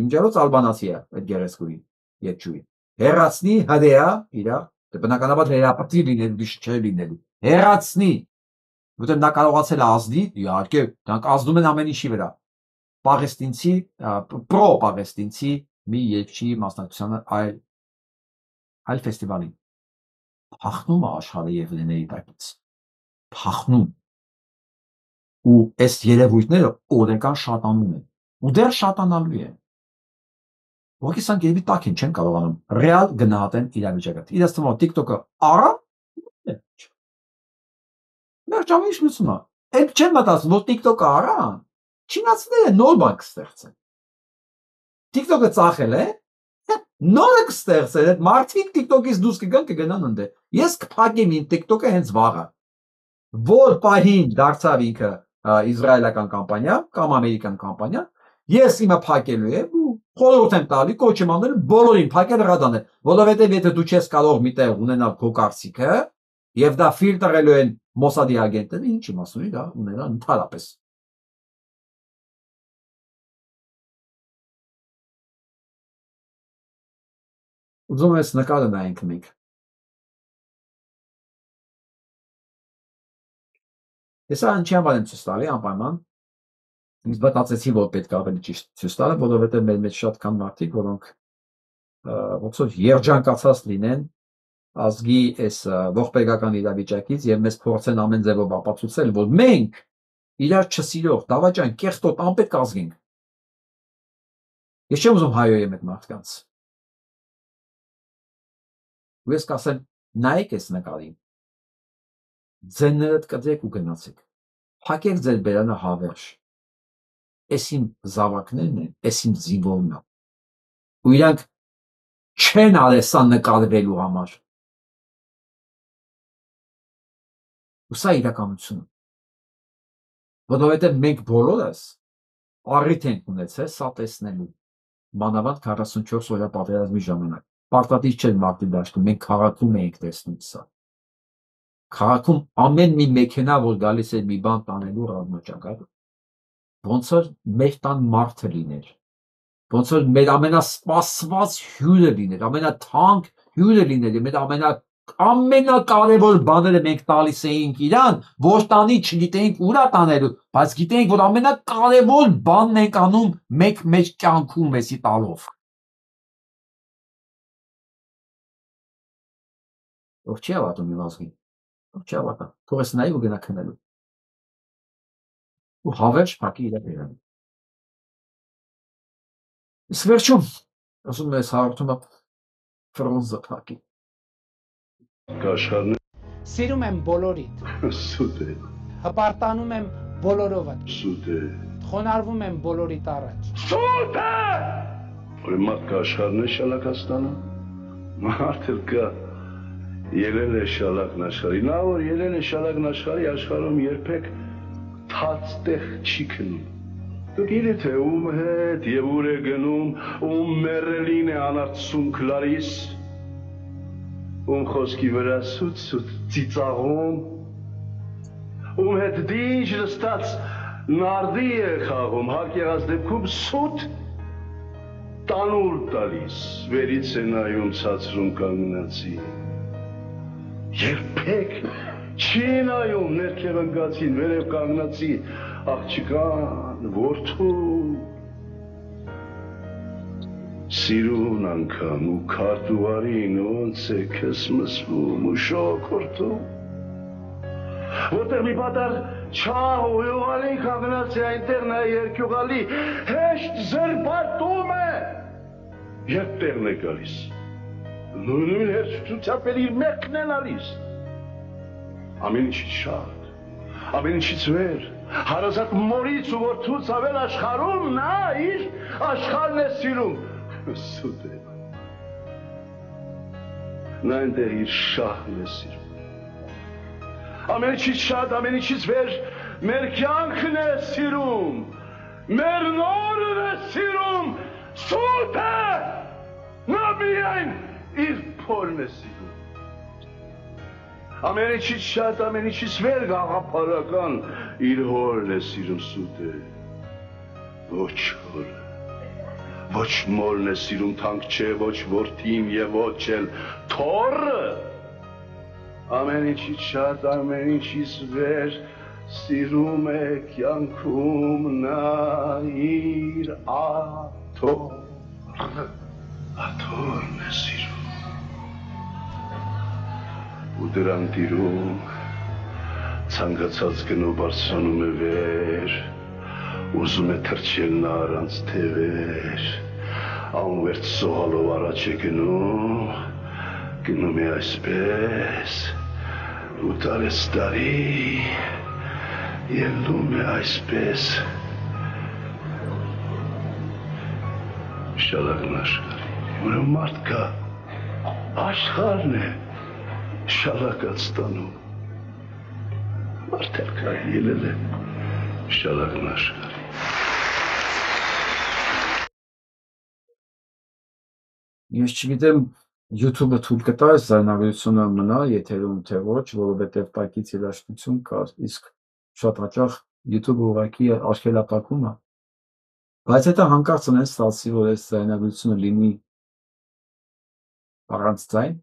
Speaker 1: իմջերոց ալբանացի է այդ գեղեցկուհի երգչուհի հերացնի հրեա իրա բնականաբար հրապարակի լինելու դիշ լինելու հերացնի որտեղ նա կարողացել է ազդի իհարկե դրանք ազդում են ամեն ինչի վրա պաղեստինցի պրո-պաղեստինցի մի երգչի մասնակցությանը այլ ֆեստիվալին փախնում է աշխարհի եվրեների տակից փախնում ու այս երևույթները օրական շատանում են ու դեռ շատանալու են Ոգի սանք երևի տակ են չեն կարողանում ռեալ գնահատեն իրավիճակը իրաց թվում TikTok-ը արա Մեր ճամի շնցումա այդ չեն մտածում որ TikTok-ը արա չինացիները նոր բան կստեղծեն TikTok-ը ծախել է նորը կստեղծել այդ մարդիկ TikTok-ից դուրս կգան կգնան ընդ ես կփակեմ իմ TikTok-ը հենց վաղը որ պահին դարձավ ինքը իսրայելական կամպանիա կամ ամերիկան կամպանիա ես իմը փակելու եմ ու խորհուրդ եմ տալի կոչ եմ անել բոլորին փակել ռադանել որովհետև եթե դու չես կարող միտեղ ունենալ քո կարծիքը եւ դա ֆիլտրելու են Մոսադի ագենտները ինչ իմ ասում դա ունենա ընդհանրապես ուզում ես նկարը նայենք մենք ես անչի համար եմ ցույց տալի անպայման Ինձ մտածեցի, որ պետք է ավելի ճիշտ ցույց տալ, որովհետև մեր մեջ շատ կան մարդիկ, որոնք ոնց որ երջանկացած լինեն ազգի այս ողբերգական իրավիճակից եւ մեզ փորձեն ամեն ձևով ապացուցել, որ մենք իրար չսիրող, դավաճան, կեղտոտ անպետք ազգ ենք։ Ես չեմ ուզում հայոյեմ այդ մարդկանց։ Ու ես կասեմ, նայեք այս նկարին։ Ձեններդ կտրեք ու գնացեք։ Փակեք ձեր բերանը հավերժ։ Այս իմ զավակներն են, այս իմ զինվորն է։ Ու իրանք չեն արել սա նկարվելու համար։ Ու սա իրականություն։ Որովհետև մենք բոլորս առիթ ենք ունեցել սա տեսնելու։ Մանավանդ 44 օրյա պատերազմի ժամանակ։ Պարտադիր չէ մարտի դաշտում, մենք քաղաքում էինք տեսնում սա։ Քաղաքում ամեն մի մեքենա, որ գալիս էր մի բան տանելու ռազմաճակատը, ոնց որ մեր տան մարդը լիներ, ոնց որ մեր ամենասպասված հյուրը լիներ, ամենաթանկ հյուրը լիներ, մեր ամենակարևոր բաները մենք տալիս էինք իրան, որ տանի չգիտեինք ուրա տանելու, բայց գիտեինք, որ ամենակարևոր բանն ենք անում մեկ մեր կյանքում էսի տալով։ Ով չի հավատում իմ ազգին, ով չի հավատա, թող ես նայի ու գնա քնելու։ Ու հավերժ փակի իր բերանը։ Իսկ վերջում, ասում ես հաղորդումը ֆրոնզը փակի։
Speaker 10: Կաշխարն
Speaker 11: Սիրում եմ բոլորիդ։
Speaker 10: Սուտ է։
Speaker 11: Հպարտանում եմ բոլորովդ։
Speaker 10: Սուտ է։
Speaker 11: Խոնարհվում եմ բոլորիդ առաջ։
Speaker 10: Սուտ է։ Որ մարդ կաշխարն է շալակաստանը։ Մարդ էլ կա ելել է շալակն աշխարհի։ Նա որ ելել է շալակն աշխարհի աշխարհում երբեք թաց տեղ չի քնում։ Դու գիտեք թե ում հետ եւ ուր է գնում, ում մեռելին է անարցունք լարիս, ում խոսքի վրա սուտ ծիծաղում, ում հետ դիջ լստած նարդի է խաղում, հակ եղած դեպքում սուտ տանուլ տալիս, վերից է նայում ցածրում կանգնացի, երբեք չի նայում ներքև ընկածին, վերև կանգնացի, աղջկան, որդու, սիրուն անգամ ու քարտուարին ոնց է քեզ մսվում ու շոքորթում, որտեղ մի պատար չաղ ու յուղալի կանգնացի այնտեղ նա երկյուղալի հեշտ զրպարտում է, երբ տեղն է գալիս, նույն հերցությամբ էլ իր մեղքն են ալիս, ամեն ինչից շատ, ամեն ինչից վեր, հարազատ մորից ու որդուց ավել աշխարհում նա իր աշխարհն է սիրում։ Սուտ է։ նա այնտեղ իր շահն է սիրում։ Ամենից շատ, ամենից վեր մեր կյանքն է սիրում, մեր նորն է սիրում, սուտ է, նա միայն իր փորն է սիրում։ Ամենից շատ, ամենից վեր գաղափարական իր հորն է սիրում, սուտ է, ոչ հորը, ոչ մորն է սիրում, թանկ չէ, ոչ որդին և ոչ էլ թորը, ամենից շատ, ամենից վեր սիրում է կյանքում նա իր աթոռը, աթոռն է սիրում։ Ու դրան տիրում ցանկացած գնով բարձրանում է վեր, ուզում է թռչել նա առանց թևեր, անվերջ սողալով առաջ է գնում է այսպես, ու տարի ելնում է այսպես, շալակն աշխարհի, ուրեմն մարդ կա, աշխարհն է շալակած ստանում, մարդ էլ կա, ելել է շալակն աշխարհի։
Speaker 1: Ես չգիտեմ YouTube-ը թույլ կտա այս ձայնագրությունը մնա եթերում թե ոչ, որովհետև տակից երաժշտություն կա, իսկ շատ հաճախ YouTube-ը ուղղակի արգելափակում է, բայց հետո հանկարծ ունեն ստացի, որ այս ձայնագրությունը լինի առանց ձայն,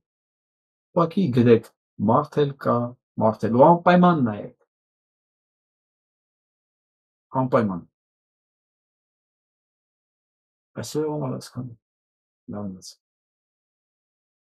Speaker 1: ուղղակի գրեք մարդ էլ կա, մարդ էլ, ու անպայման նայեք, անպայման, այսօր ոնց հասկանում, լավնաց։